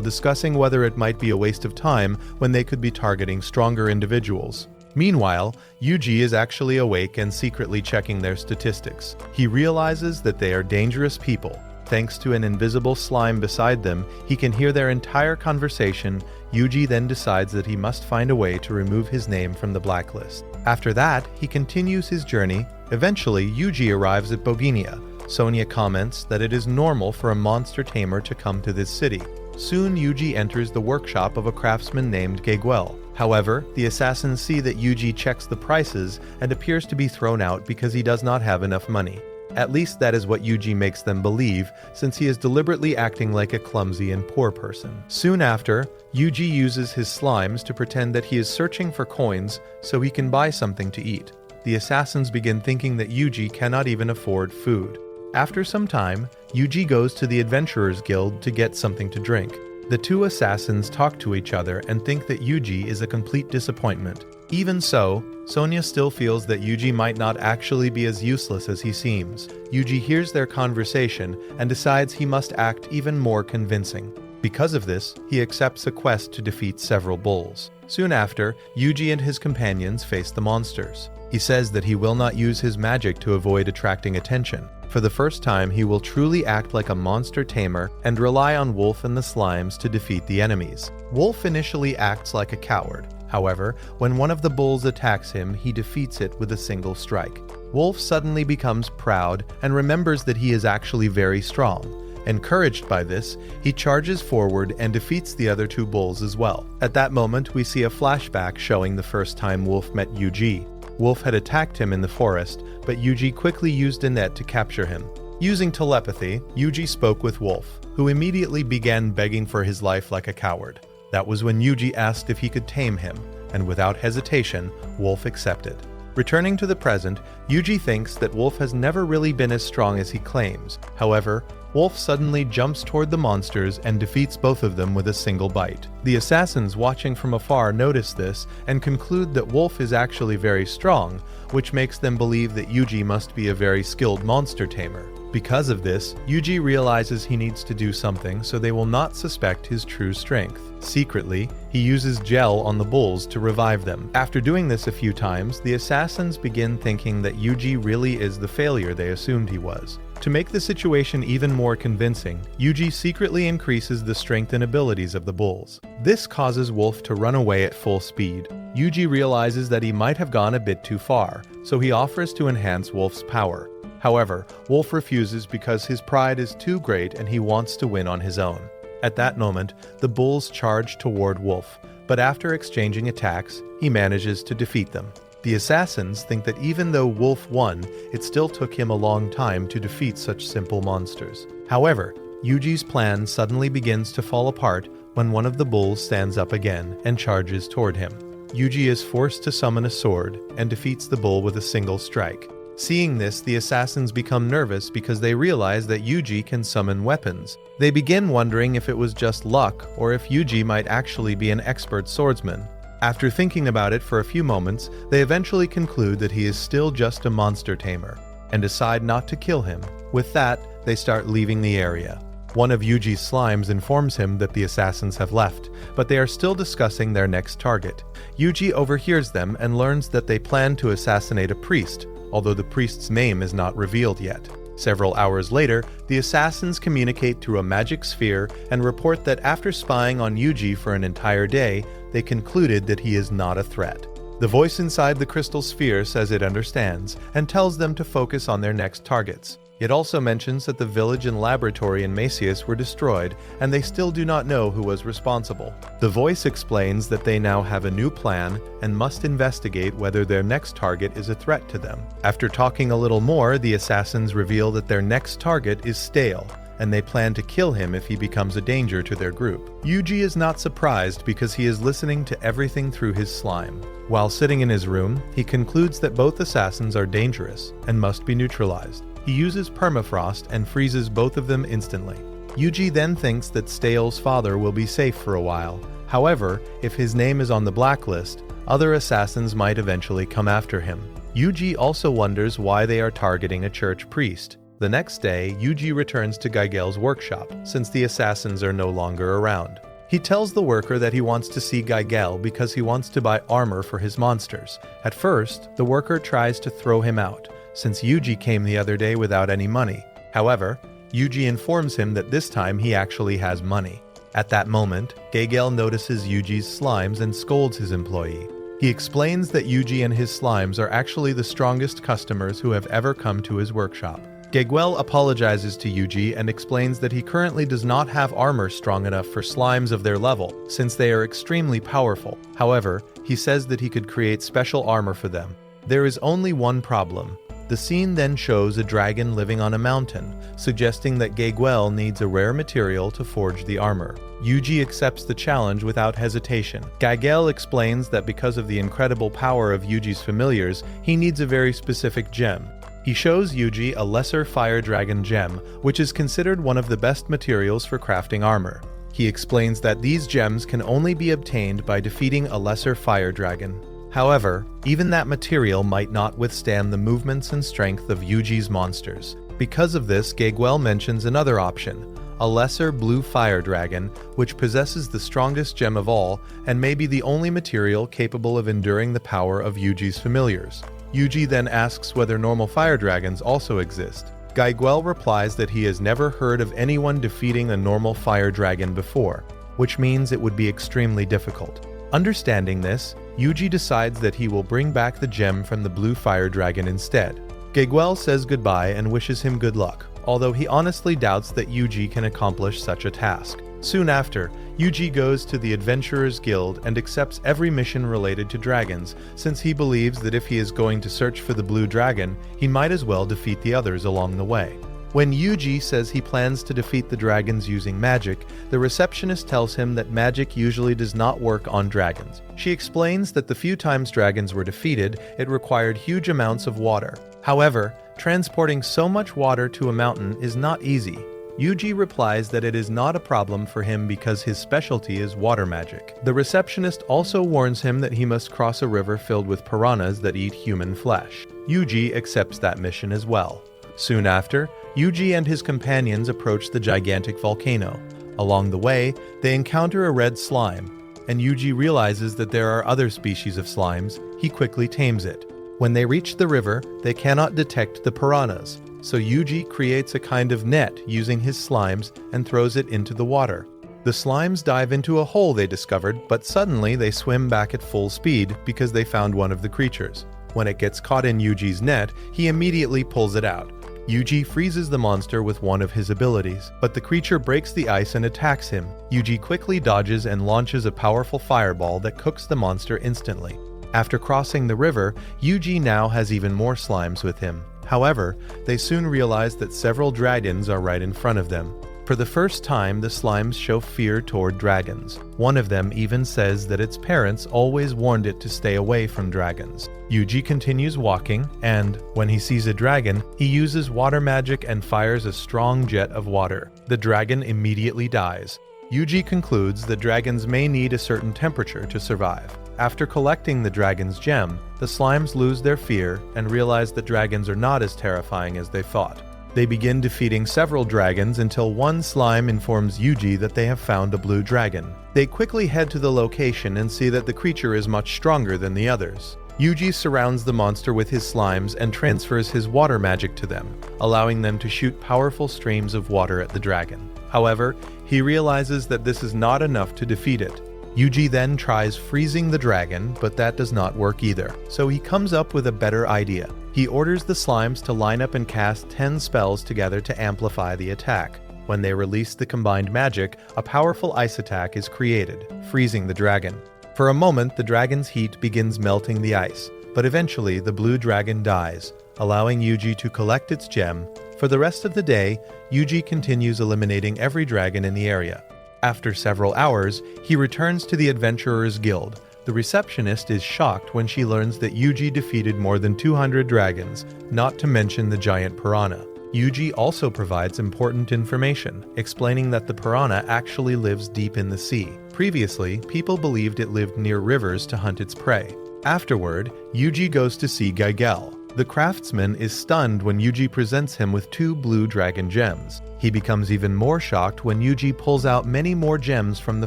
discussing whether it might be a waste of time when they could be targeting stronger individuals. Meanwhile, Yuji is actually awake and secretly checking their statistics. He realizes that they are dangerous people. Thanks to an invisible slime beside them, he can hear their entire conversation. Yuji then decides that he must find a way to remove his name from the blacklist. After that, he continues his journey. Eventually, Yuji arrives at Boginia. Sonia comments that it is normal for a monster tamer to come to this city. Soon, Yuji enters the workshop of a craftsman named Geiguel. However, the assassins see that Yuji checks the prices and appears to be thrown out because he does not have enough money. At least that is what Yuji makes them believe, since he is deliberately acting like a clumsy and poor person. Soon after, Yuji uses his slimes to pretend that he is searching for coins so he can buy something to eat. The assassins begin thinking that Yuji cannot even afford food. After some time, Yuji goes to the Adventurers Guild to get something to drink. The two assassins talk to each other and think that Yuji is a complete disappointment. Even so, Sonia still feels that Yuji might not actually be as useless as he seems. Yuji hears their conversation and decides he must act even more convincing. Because of this, he accepts a quest to defeat several bulls. Soon after, Yuji and his companions face the monsters. He says that he will not use his magic to avoid attracting attention. For the first time, he will truly act like a monster tamer and rely on Wolf and the slimes to defeat the enemies. Wolf initially acts like a coward. However, when one of the bulls attacks him, he defeats it with a single strike. Wolf suddenly becomes proud and remembers that he is actually very strong. Encouraged by this, he charges forward and defeats the other two bulls as well. At that moment, we see a flashback showing the first time Wolf met Yuji. Wolf had attacked him in the forest, but Yuji quickly used a net to capture him. Using telepathy, Yuji spoke with Wolf, who immediately began begging for his life like a coward. That was when Yuji asked if he could tame him, and without hesitation, Wolf accepted. Returning to the present, Yuji thinks that Wolf has never really been as strong as he claims. However, Wolf suddenly jumps toward the monsters and defeats both of them with a single bite. The assassins watching from afar notice this and conclude that Wolf is actually very strong, which makes them believe that Yuji must be a very skilled monster tamer. Because of this, Yuji realizes he needs to do something so they will not suspect his true strength. Secretly, he uses gel on the bulls to revive them. After doing this a few times, the assassins begin thinking that Yuji really is the failure they assumed he was. To make the situation even more convincing, Yuji secretly increases the strength and abilities of the bulls. This causes Wolf to run away at full speed. Yuji realizes that he might have gone a bit too far, so he offers to enhance Wolf's power. However, Wolf refuses because his pride is too great and he wants to win on his own. At that moment, the bulls charge toward Wolf, but after exchanging attacks, he manages to defeat them. The assassins think that even though Wolf won, it still took him a long time to defeat such simple monsters. However, Yuji's plan suddenly begins to fall apart when one of the bulls stands up again and charges toward him. Yuji is forced to summon a sword and defeats the bull with a single strike. Seeing this, the assassins become nervous because they realize that Yuji can summon weapons. They begin wondering if it was just luck or if Yuji might actually be an expert swordsman. After thinking about it for a few moments, they eventually conclude that he is still just a monster tamer and decide not to kill him. With that, they start leaving the area. One of Yuji's slimes informs him that the assassins have left, but they are still discussing their next target. Yuji overhears them and learns that they plan to assassinate a priest, although the priest's name is not revealed yet. Several hours later, the assassins communicate through a magic sphere and report that after spying on Yuji for an entire day, they concluded that he is not a threat. The voice inside the crystal sphere says it understands and tells them to focus on their next targets. It also mentions that the village and laboratory in Macius were destroyed, and they still do not know who was responsible. The voice explains that they now have a new plan and must investigate whether their next target is a threat to them. After talking a little more, the assassins reveal that their next target is Stale, and they plan to kill him if he becomes a danger to their group. Yuji is not surprised because he is listening to everything through his slime. While sitting in his room, he concludes that both assassins are dangerous and must be neutralized. He uses permafrost and freezes both of them instantly. Yuji then thinks that Stale's father will be safe for a while. However, if his name is on the blacklist, other assassins might eventually come after him. Yuji also wonders why they are targeting a church priest. The next day, Yuji returns to Geigel's workshop, since the assassins are no longer around. He tells the worker that he wants to see Geigel because he wants to buy armor for his monsters. At first, the worker tries to throw him out, since Yuji came the other day without any money. However, Yuji informs him that this time he actually has money. At that moment, Geigel notices Yuji's slimes and scolds his employee. He explains that Yuji and his slimes are actually the strongest customers who have ever come to his workshop. Geigel apologizes to Yuji and explains that he currently does not have armor strong enough for slimes of their level, since they are extremely powerful. However, he says that he could create special armor for them. There is only one problem. The scene then shows a dragon living on a mountain, suggesting that Geigel needs a rare material to forge the armor. Yuji accepts the challenge without hesitation. Geigel explains that because of the incredible power of Yuji's familiars, he needs a very specific gem. He shows Yuji a lesser fire dragon gem, which is considered one of the best materials for crafting armor. He explains that these gems can only be obtained by defeating a lesser fire dragon. However, even that material might not withstand the movements and strength of Yuji's monsters. Because of this, Geigel mentions another option, a lesser blue fire dragon, which possesses the strongest gem of all and may be the only material capable of enduring the power of Yuji's familiars. Yuji then asks whether normal fire dragons also exist. Geigel replies that he has never heard of anyone defeating a normal fire dragon before, which means it would be extremely difficult. Understanding this, Yuji decides that he will bring back the gem from the blue fire dragon instead. Geigel says goodbye and wishes him good luck, although he honestly doubts that Yuji can accomplish such a task. Soon after, Yuji goes to the Adventurers Guild and accepts every mission related to dragons, since he believes that if he is going to search for the blue dragon, he might as well defeat the others along the way. When Yuji says he plans to defeat the dragons using magic, the receptionist tells him that magic usually does not work on dragons. She explains that the few times dragons were defeated, it required huge amounts of water. However, transporting so much water to a mountain is not easy. Yuji replies that it is not a problem for him because his specialty is water magic. The receptionist also warns him that he must cross a river filled with piranhas that eat human flesh. Yuji accepts that mission as well. Soon after, Yuji and his companions approach the gigantic volcano. Along the way, they encounter a red slime, and Yuji realizes that there are other species of slimes. He quickly tames it. When they reach the river, they cannot detect the piranhas, so Yuji creates a kind of net using his slimes and throws it into the water. The slimes dive into a hole they discovered, but suddenly they swim back at full speed because they found one of the creatures. When it gets caught in Yuji's net, he immediately pulls it out. Yuji freezes the monster with one of his abilities, but the creature breaks the ice and attacks him. Yuji quickly dodges and launches a powerful fireball that cooks the monster instantly. After crossing the river, Yuji now has even more slimes with him. However, they soon realize that several dragons are right in front of them. For the first time, the slimes show fear toward dragons. One of them even says that its parents always warned it to stay away from dragons. Yuji continues walking, and when he sees a dragon, he uses water magic and fires a strong jet of water. The dragon immediately dies. Yuji concludes that dragons may need a certain temperature to survive. After collecting the dragon's gem, the slimes lose their fear and realize that dragons are not as terrifying as they thought. They begin defeating several dragons until one slime informs Yuji that they have found a blue dragon. They quickly head to the location and see that the creature is much stronger than the others. Yuji surrounds the monster with his slimes and transfers his water magic to them, allowing them to shoot powerful streams of water at the dragon. However, he realizes that this is not enough to defeat it. Yuji then tries freezing the dragon, but that does not work either. So he comes up with a better idea. He orders the slimes to line up and cast 10 spells together to amplify the attack. When they release the combined magic, a powerful ice attack is created, freezing the dragon. For a moment, the dragon's heat begins melting the ice, but eventually the blue dragon dies, allowing Yuji to collect its gem. For the rest of the day, Yuji continues eliminating every dragon in the area. After several hours, he returns to the Adventurers Guild. The receptionist is shocked when she learns that Yuji defeated more than 200 dragons, not to mention the giant piranha. Yuji also provides important information, explaining that the piranha actually lives deep in the sea. Previously, people believed it lived near rivers to hunt its prey. Afterward, Yuji goes to see Gaigel. The craftsman is stunned when Yuji presents him with 2 blue dragon gems. He becomes even more shocked when Yuji pulls out many more gems from the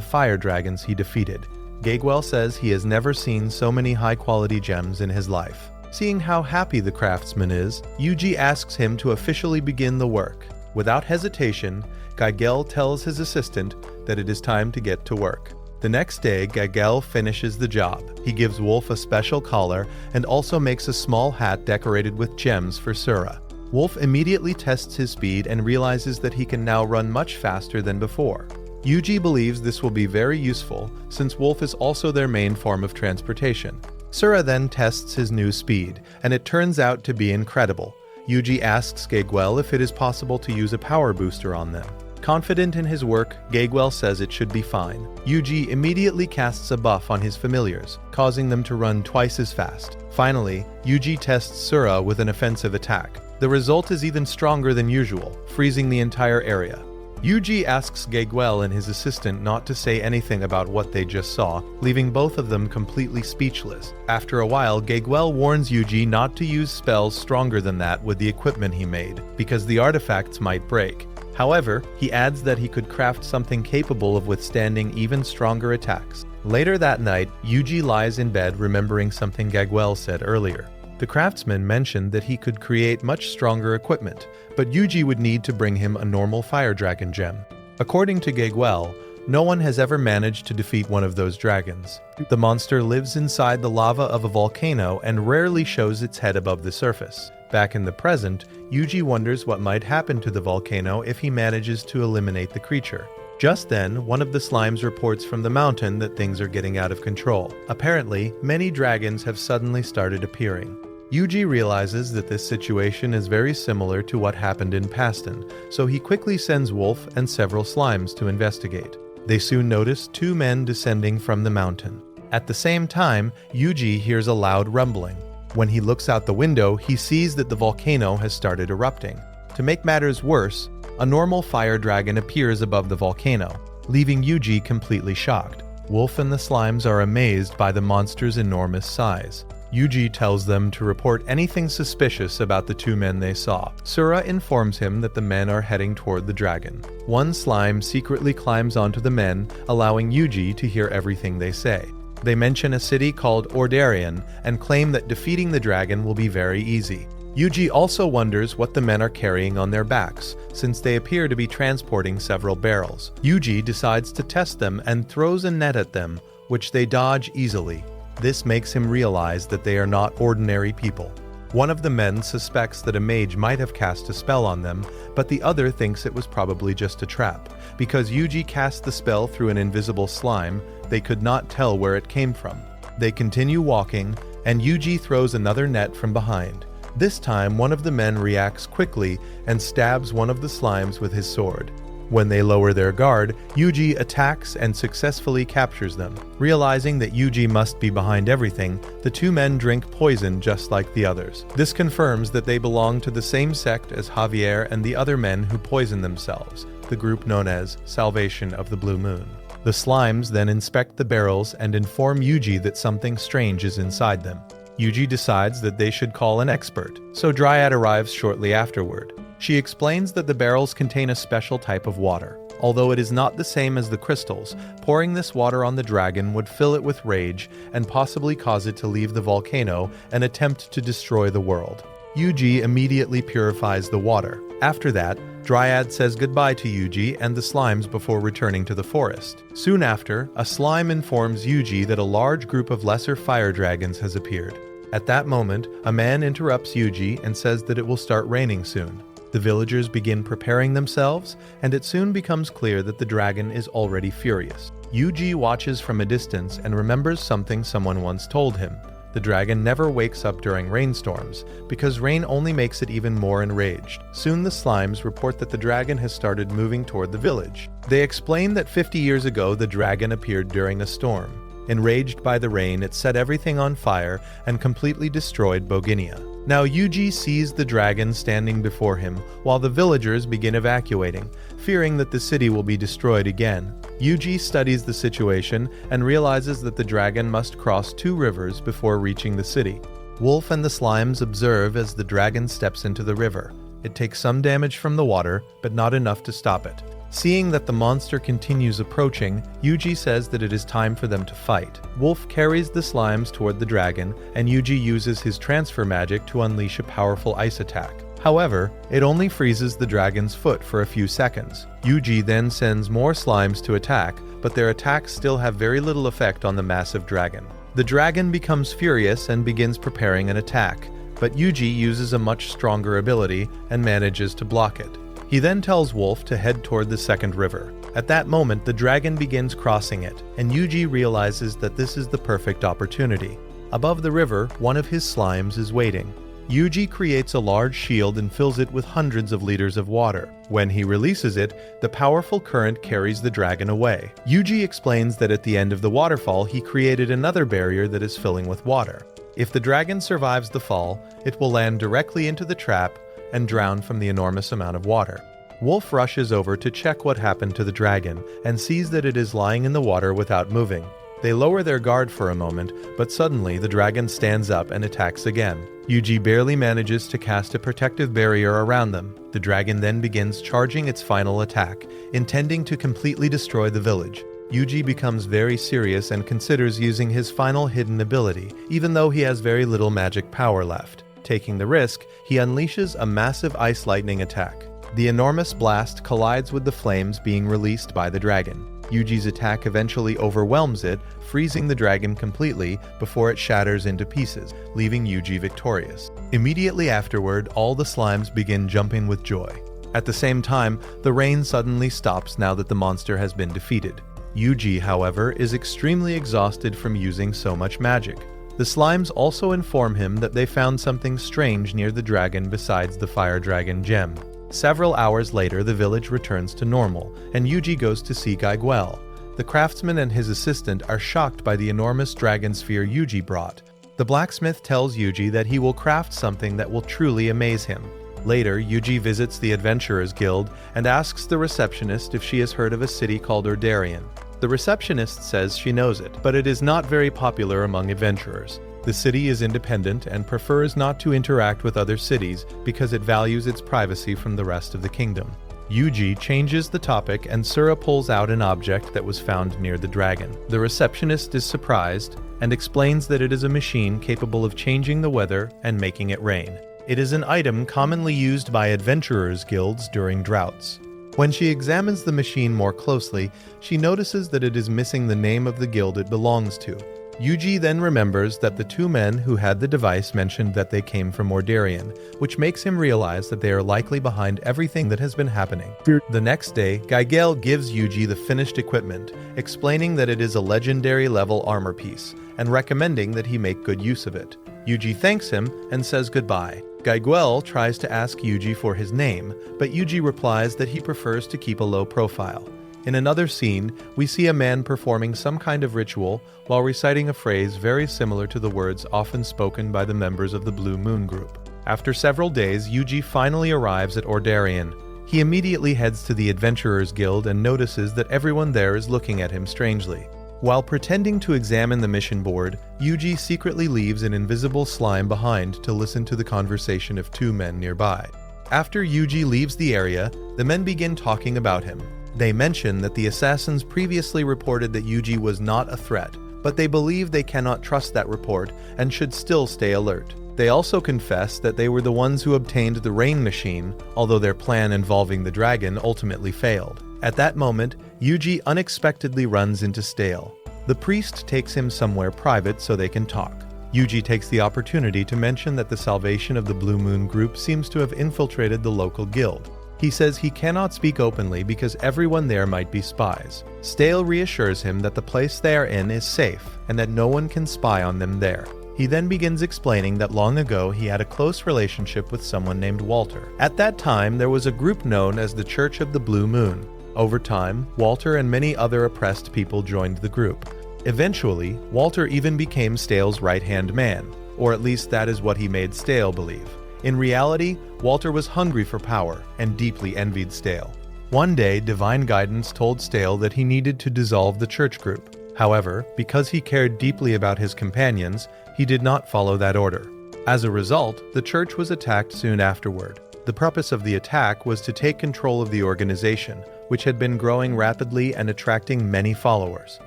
fire dragons he defeated. Gaigel says he has never seen so many high-quality gems in his life. Seeing how happy the craftsman is, Yuji asks him to officially begin the work. Without hesitation, Gaigel tells his assistant that it is time to get to work. The next day, Gaigel finishes the job. He gives Wolf a special collar and also makes a small hat decorated with gems for Sura. Wolf immediately tests his speed and realizes that he can now run much faster than before. Yuji believes this will be very useful since Wolf is also their main form of transportation. Sura then tests his new speed, and it turns out to be incredible. Yuji asks Gaigel if it is possible to use a power booster on them. Confident in his work, Gaigel says it should be fine. Yuji immediately casts a buff on his familiars, causing them to run twice as fast. Finally, Yuji tests Sura with an offensive attack. The result is even stronger than usual, freezing the entire area. Yuji asks Gaigel and his assistant not to say anything about what they just saw, leaving both of them completely speechless. After a while, Gaigel warns Yuji not to use spells stronger than that with the equipment he made, because the artifacts might break. However, he adds that he could craft something capable of withstanding even stronger attacks. Later that night, Yuji lies in bed remembering something Gaigel said earlier. The craftsman mentioned that he could create much stronger equipment, but Yuji would need to bring him a normal fire dragon gem. According to Gaigel, no one has ever managed to defeat one of those dragons. The monster lives inside the lava of a volcano and rarely shows its head above the surface. Back in the present, Yuji wonders what might happen to the volcano if he manages to eliminate the creature. Just then, one of the slimes reports from the mountain that things are getting out of control. Apparently, many dragons have suddenly started appearing. Yuji realizes that this situation is very similar to what happened in Paston, so he quickly sends Wolf and several slimes to investigate. They soon notice 2 men descending from the mountain. At the same time, Yuji hears a loud rumbling. When he looks out the window, he sees that the volcano has started erupting. To make matters worse, a normal fire dragon appears above the volcano, leaving Yuji completely shocked. Wolf and the slimes are amazed by the monster's enormous size. Yuji tells them to report anything suspicious about the 2 men they saw. Sura informs him that the men are heading toward the dragon. One slime secretly climbs onto the men, allowing Yuji to hear everything they say. They mention a city called Ordarian and claim that defeating the dragon will be very easy. Yuji also wonders what the men are carrying on their backs, since they appear to be transporting several barrels. Yuji decides to test them and throws a net at them, which they dodge easily. This makes him realize that they are not ordinary people. One of the men suspects that a mage might have cast a spell on them, but the other thinks it was probably just a trap. Because Yuji cast the spell through an invisible slime, they could not tell where it came from. They continue walking, and Yuji throws another net from behind. This time, one of the men reacts quickly and stabs one of the slimes with his sword. When they lower their guard, Yuji attacks and successfully captures them. Realizing that Yuji must be behind everything, the 2 men drink poison just like the others. This confirms that they belong to the same sect as Javier and the other men who poison themselves, the group known as Salvation of the Blue Moon. The slimes then inspect the barrels and inform Yuji that something strange is inside them. Yuji decides that they should call an expert, so Dryad arrives shortly afterward. She explains that the barrels contain a special type of water. Although it is not the same as the crystals, pouring this water on the dragon would fill it with rage and possibly cause it to leave the volcano and attempt to destroy the world. Yuji immediately purifies the water. After that, Dryad says goodbye to Yuji and the slimes before returning to the forest. Soon after, a slime informs Yuji that a large group of lesser fire dragons has appeared. At that moment, a man interrupts Yuji and says that it will start raining soon. The villagers begin preparing themselves, and it soon becomes clear that the dragon is already furious. Yuji watches from a distance and remembers something someone once told him. The dragon never wakes up during rainstorms, because rain only makes it even more enraged. Soon the slimes report that the dragon has started moving toward the village. They explain that 50 years ago the dragon appeared during a storm. Enraged by the rain, it set everything on fire and completely destroyed Boginia. Now Yuji sees the dragon standing before him, while the villagers begin evacuating, fearing that the city will be destroyed again. Yuji studies the situation and realizes that the dragon must cross 2 rivers before reaching the city. Wolf and the slimes observe as the dragon steps into the river. It takes some damage from the water, but not enough to stop it. Seeing that the monster continues approaching, Yuji says that it is time for them to fight. Wolf carries the slimes toward the dragon, and Yuji uses his transfer magic to unleash a powerful ice attack. However, it only freezes the dragon's foot for a few seconds. Yuji then sends more slimes to attack, but their attacks still have very little effect on the massive dragon. The dragon becomes furious and begins preparing an attack, but Yuji uses a much stronger ability and manages to block it. He then tells Wolf to head toward the second river. At that moment, the dragon begins crossing it, and Yuji realizes that this is the perfect opportunity. Above the river, one of his slimes is waiting. Yuji creates a large shield and fills it with hundreds of liters of water. When he releases it, the powerful current carries the dragon away. Yuji explains that at the end of the waterfall, he created another barrier that is filling with water. If the dragon survives the fall, it will land directly into the trap and drown from the enormous amount of water. Wolf rushes over to check what happened to the dragon and sees that it is lying in the water without moving. They lower their guard for a moment, but suddenly the dragon stands up and attacks again. Yuji barely manages to cast a protective barrier around them. The dragon then begins charging its final attack, intending to completely destroy the village. Yuji becomes very serious and considers using his final hidden ability, even though he has very little magic power left. Taking the risk, he unleashes a massive ice lightning attack. The enormous blast collides with the flames being released by the dragon. Yuji's attack eventually overwhelms it, freezing the dragon completely before it shatters into pieces, leaving Yuji victorious. Immediately afterward, all the slimes begin jumping with joy. At the same time, the rain suddenly stops now that the monster has been defeated. Yuji, however, is extremely exhausted from using so much magic. The slimes also inform him that they found something strange near the dragon besides the fire dragon gem. Several hours later, the village returns to normal, and Yuji goes to see Gaiguel. The craftsman and his assistant are shocked by the enormous dragon sphere Yuji brought. The blacksmith tells Yuji that he will craft something that will truly amaze him. Later, Yuji visits the Adventurers Guild and asks the receptionist if she has heard of a city called Ordarian. The receptionist says she knows it, but it is not very popular among adventurers. The city is independent and prefers not to interact with other cities because it values its privacy from the rest of the kingdom. Yuji changes the topic and Sura pulls out an object that was found near the dragon. The receptionist is surprised and explains that it is a machine capable of changing the weather and making it rain. It is an item commonly used by adventurers' guilds during droughts. When she examines the machine more closely, she notices that it is missing the name of the guild it belongs to. Yuji then remembers that the 2 men who had the device mentioned that they came from Ordarian, which makes him realize that they are likely behind everything that has been happening. The next day, Gaiguel gives Yuji the finished equipment, explaining that it is a legendary level armor piece, and recommending that he make good use of it. Yuji thanks him and says goodbye. Gaiguel tries to ask Yuji for his name, but Yuji replies that he prefers to keep a low profile. In another scene, we see a man performing some kind of ritual while reciting a phrase very similar to the words often spoken by the members of the Blue Moon group. After several days, Yuji finally arrives at Ordarian. He immediately heads to the Adventurers Guild and notices that everyone there is looking at him strangely. While pretending to examine the mission board, Yuji secretly leaves an invisible slime behind to listen to the conversation of 2 men nearby. After Yuji leaves the area, the men begin talking about him. They mention that the assassins previously reported that Yuji was not a threat, but they believe they cannot trust that report and should still stay alert. They also confess that they were the ones who obtained the rain machine, although their plan involving the dragon ultimately failed. At that moment, Yuji unexpectedly runs into Stale. The priest takes him somewhere private so they can talk. Yuji takes the opportunity to mention that the Salvation of the Blue Moon group seems to have infiltrated the local guild. He says he cannot speak openly because everyone there might be spies. Stale reassures him that the place they are in is safe and that no one can spy on them there. He then begins explaining that long ago he had a close relationship with someone named Walter. At that time, there was a group known as the Church of the Blue Moon. Over time, Walter and many other oppressed people joined the group. Eventually, Walter even became Stale's right-hand man, or at least that is what he made Stale believe. In reality, Walter was hungry for power and deeply envied Stale. One day, Divine Guidance told Stale that he needed to dissolve the church group. However, because he cared deeply about his companions, he did not follow that order. As a result, the church was attacked soon afterward. The purpose of the attack was to take control of the organization, which had been growing rapidly and attracting many followers.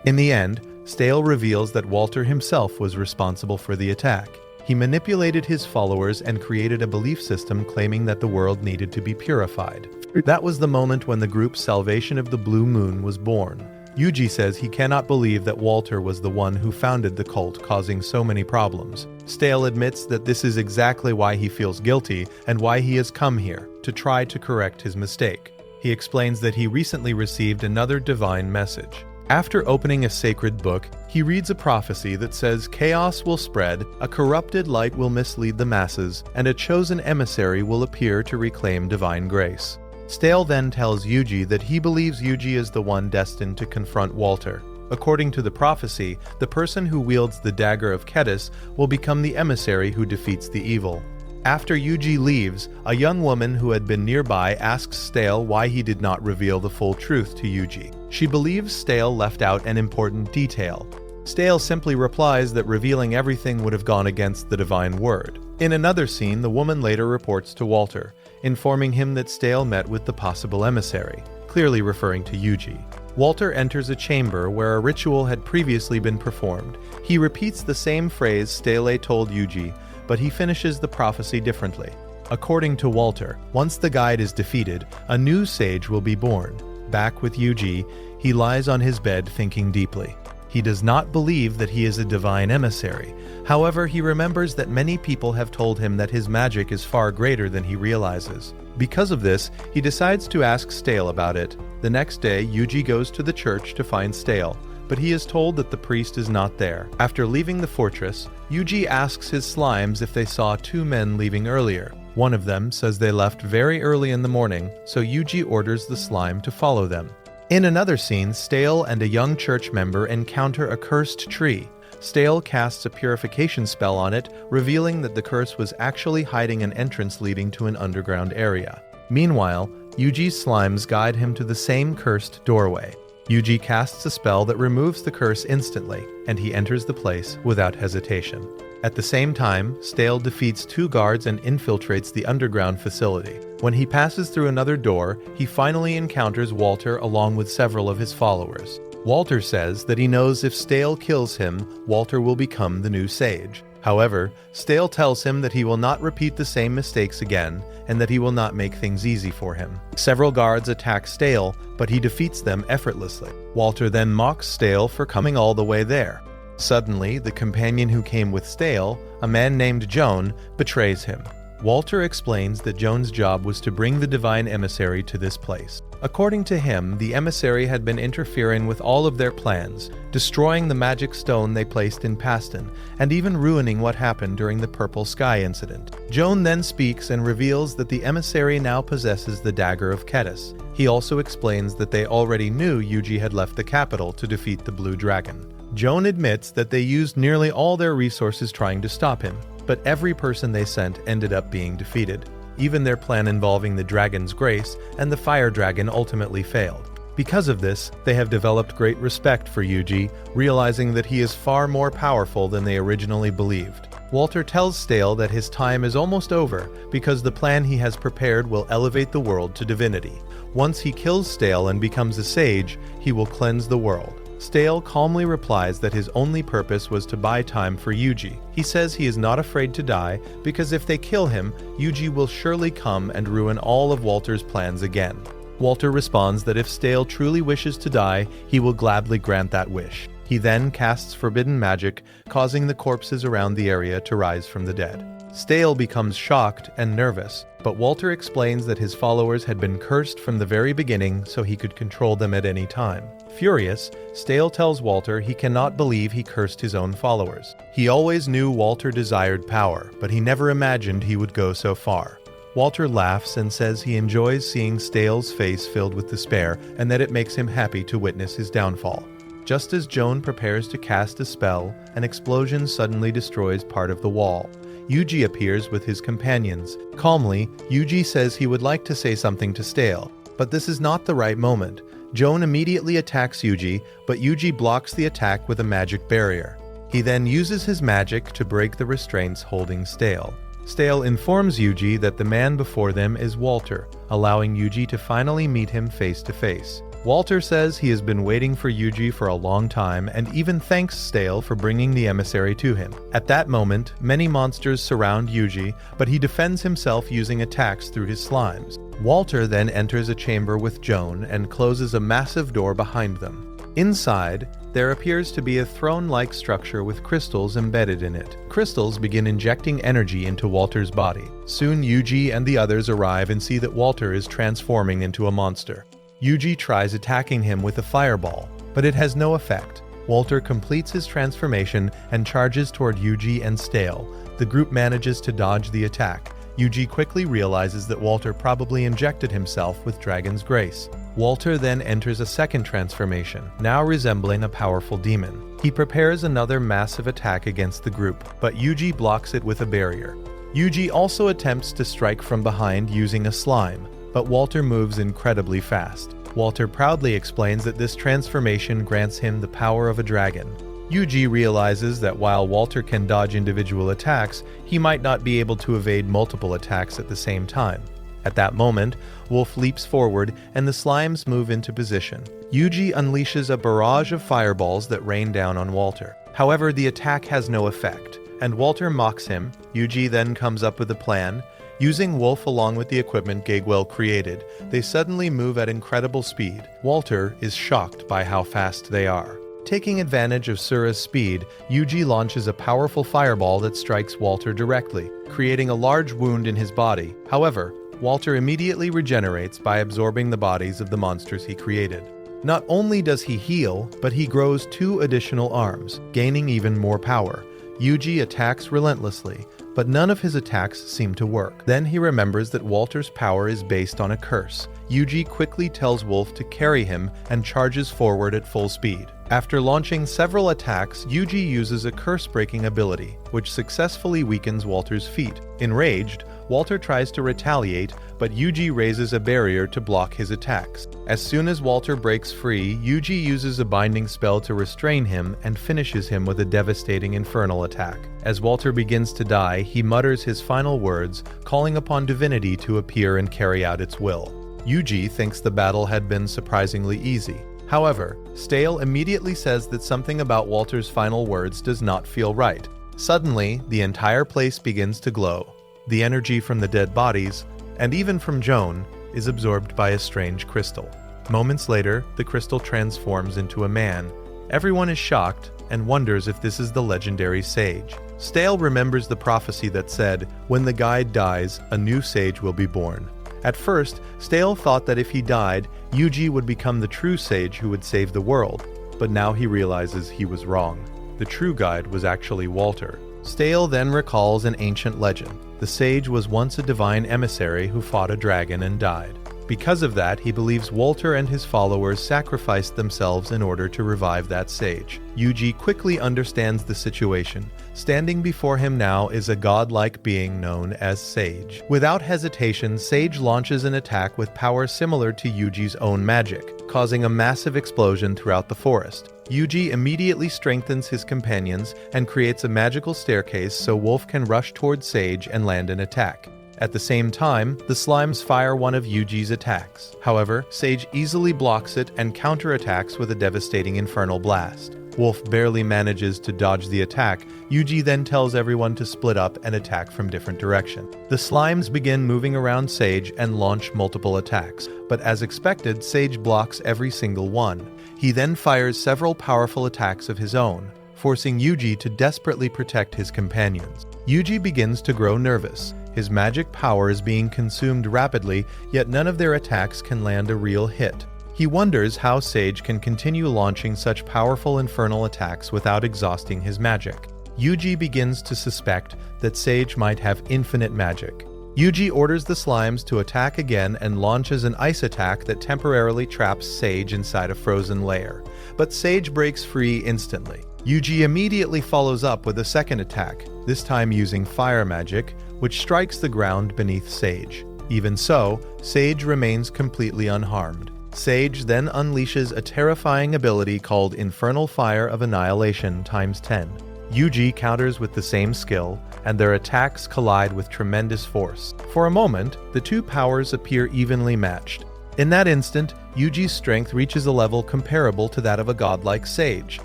In the end, Stale reveals that Walter himself was responsible for the attack. He manipulated his followers and created a belief system claiming that the world needed to be purified. That was the moment when the group Salvation of the Blue Moon was born. Yuji says he cannot believe that Walter was the one who founded the cult, causing so many problems. Stale admits that this is exactly why he feels guilty and why he has come here, to try to correct his mistake. He explains that he recently received another divine message. After opening a sacred book, he reads a prophecy that says chaos will spread, a corrupted light will mislead the masses, and a chosen emissary will appear to reclaim divine grace. Stale then tells Yuji that he believes Yuji is the one destined to confront Walter. According to the prophecy, the person who wields the dagger of Kedis will become the emissary who defeats the evil. After Yuji leaves, a young woman who had been nearby asks Stale why he did not reveal the full truth to Yuji. She believes Stale left out an important detail. Stale simply replies that revealing everything would have gone against the divine word. In another scene, the woman later reports to Walter, informing him that Stale met with the possible emissary, clearly referring to Yuji. Walter enters a chamber where a ritual had previously been performed. He repeats the same phrase Stale told Yuji, but he finishes the prophecy differently. According to Walter, once the guide is defeated, a new sage will be born. Back with Yuji, he lies on his bed thinking deeply. He does not believe that he is a divine emissary. However, he remembers that many people have told him that his magic is far greater than he realizes. Because of this, he decides to ask Stale about it. The next day, Yuji goes to the church to find Stale, but he is told that the priest is not there. After leaving the fortress, Yuji asks his slimes if they saw two men leaving earlier. One of them says they left very early in the morning, so Yuji orders the slime to follow them. In another scene, Stale and a young church member encounter a cursed tree. Stale casts a purification spell on it, revealing that the curse was actually hiding an entrance leading to an underground area. Meanwhile, Yuji's slimes guide him to the same cursed doorway. Yuji casts a spell that removes the curse instantly, and he enters the place without hesitation. At the same time, Stale defeats two guards and infiltrates the underground facility. When he passes through another door, he finally encounters Walter along with several of his followers. Walter says that he knows if Stale kills him, Walter will become the new sage. However, Stale tells him that he will not repeat the same mistakes again, and that he will not make things easy for him. Several guards attack Stale, but he defeats them effortlessly. Walter then mocks Stale for coming all the way there. Suddenly, the companion who came with Stale, a man named Joan, betrays him. Walter explains that Joan's job was to bring the divine emissary to this place. According to him, the emissary had been interfering with all of their plans, destroying the magic stone they placed in Paston, and even ruining what happened during the Purple Sky incident. Joan then speaks and reveals that the emissary now possesses the dagger of Kedis. He also explains that they already knew Yuji had left the capital to defeat the Blue Dragon. Joan admits that they used nearly all their resources trying to stop him, but every person they sent ended up being defeated. Even their plan involving the dragon's grace and the fire dragon ultimately failed. Because of this, they have developed great respect for Yuji, realizing that he is far more powerful than they originally believed. Walter tells Stale that his time is almost over because the plan he has prepared will elevate the world to divinity. Once he kills Stale and becomes a sage, he will cleanse the world. Stale calmly replies that his only purpose was to buy time for Yuji. He says he is not afraid to die because if they kill him, Yuji will surely come and ruin all of Walter's plans again. Walter responds that if Stale truly wishes to die, he will gladly grant that wish. He then casts forbidden magic, causing the corpses around the area to rise from the dead. Stale becomes shocked and nervous, but Walter explains that his followers had been cursed from the very beginning so he could control them at any time. Furious, Stale tells Walter he cannot believe he cursed his own followers. He always knew Walter desired power, but he never imagined he would go so far. Walter laughs and says he enjoys seeing Stale's face filled with despair and that it makes him happy to witness his downfall. Just as Joan prepares to cast a spell, an explosion suddenly destroys part of the wall. Yuji appears with his companions. Calmly, Yuji says he would like to say something to Stale, but this is not the right moment. Joan immediately attacks Yuji, but Yuji blocks the attack with a magic barrier. He then uses his magic to break the restraints holding Stale. Stale informs Yuji that the man before them is Walter, allowing Yuji to finally meet him face to face. Walter says he has been waiting for Yuji for a long time and even thanks Stale for bringing the emissary to him. At that moment, many monsters surround Yuji, but he defends himself using attacks through his slimes. Walter then enters a chamber with Joan and closes a massive door behind them. Inside, there appears to be a throne-like structure with crystals embedded in it. Crystals begin injecting energy into Walter's body. Soon Yuji and the others arrive and see that Walter is transforming into a monster. Yuji tries attacking him with a fireball, but it has no effect. Walter completes his transformation and charges toward Yuji and Stale. The group manages to dodge the attack. Yuji quickly realizes that Walter probably injected himself with Dragon's Grace. Walter then enters a second transformation, now resembling a powerful demon. He prepares another massive attack against the group, but Yuji blocks it with a barrier. Yuji also attempts to strike from behind using a slime, but Walter moves incredibly fast. Walter proudly explains that this transformation grants him the power of a dragon. Yuji realizes that while Walter can dodge individual attacks, he might not be able to evade multiple attacks at the same time. At that moment, Wolf leaps forward and the slimes move into position. Yuji unleashes a barrage of fireballs that rain down on Walter. However, the attack has no effect, and Walter mocks him. Yuji then comes up with a plan. Using Wolf along with the equipment Gagewell created, they suddenly move at incredible speed. Walter is shocked by how fast they are. Taking advantage of Sura's speed, Yuji launches a powerful fireball that strikes Walter directly, creating a large wound in his body. However, Walter immediately regenerates by absorbing the bodies of the monsters he created. Not only does he heal, but he grows 2 additional arms, gaining even more power. Yuji attacks relentlessly, but none of his attacks seem to work. Then he remembers that Walter's power is based on a curse. Yuji quickly tells Wolf to carry him and charges forward at full speed. After launching several attacks, Yuji uses a curse-breaking ability, which successfully weakens Walter's feet. Enraged, Walter tries to retaliate, but Yuji raises a barrier to block his attacks. As soon as Walter breaks free, Yuji uses a binding spell to restrain him and finishes him with a devastating infernal attack. As Walter begins to die, he mutters his final words, calling upon divinity to appear and carry out its will. Yuji thinks the battle had been surprisingly easy. However, Stale immediately says that something about Walter's final words does not feel right. Suddenly, the entire place begins to glow. The energy from the dead bodies, and even from Joan, is absorbed by a strange crystal. Moments later, the crystal transforms into a man. Everyone is shocked and wonders if this is the legendary sage. Stale remembers the prophecy that said, "When the guide dies, a new sage will be born." At first, Stale thought that if he died, Yuji would become the true sage who would save the world, but now he realizes he was wrong. The true guide was actually Walter. Stale then recalls an ancient legend. The sage was once a divine emissary who fought a dragon and died. Because of that, he believes Walter and his followers sacrificed themselves in order to revive that sage. Yuji quickly understands the situation. Standing before him now is a godlike being known as Sage. Without hesitation, Sage launches an attack with power similar to Yuji's own magic, causing a massive explosion throughout the forest. Yuji immediately strengthens his companions and creates a magical staircase so Wolf can rush towards Sage and land an attack. At the same time, the slimes fire one of Yuji's attacks. However, Sage easily blocks it and counterattacks with a devastating infernal blast. Wolf barely manages to dodge the attack. Yuji then tells everyone to split up and attack from different directions. The slimes begin moving around Sage and launch multiple attacks, but as expected, Sage blocks every single one. He then fires several powerful attacks of his own, forcing Yuji to desperately protect his companions. Yuji begins to grow nervous. His magic power is being consumed rapidly, yet none of their attacks can land a real hit. He wonders how Sage can continue launching such powerful infernal attacks without exhausting his magic. Yuji begins to suspect that Sage might have infinite magic. Yuji orders the slimes to attack again and launches an ice attack that temporarily traps Sage inside a frozen lair. But Sage breaks free instantly. Yuji immediately follows up with a second attack, this time using fire magic, which strikes the ground beneath Sage. Even so, Sage remains completely unharmed. Sage then unleashes a terrifying ability called Infernal Fire of Annihilation ×10. Yuji counters with the same skill, and their attacks collide with tremendous force. For a moment, the two powers appear evenly matched. In that instant, Yuji's strength reaches a level comparable to that of a godlike Sage.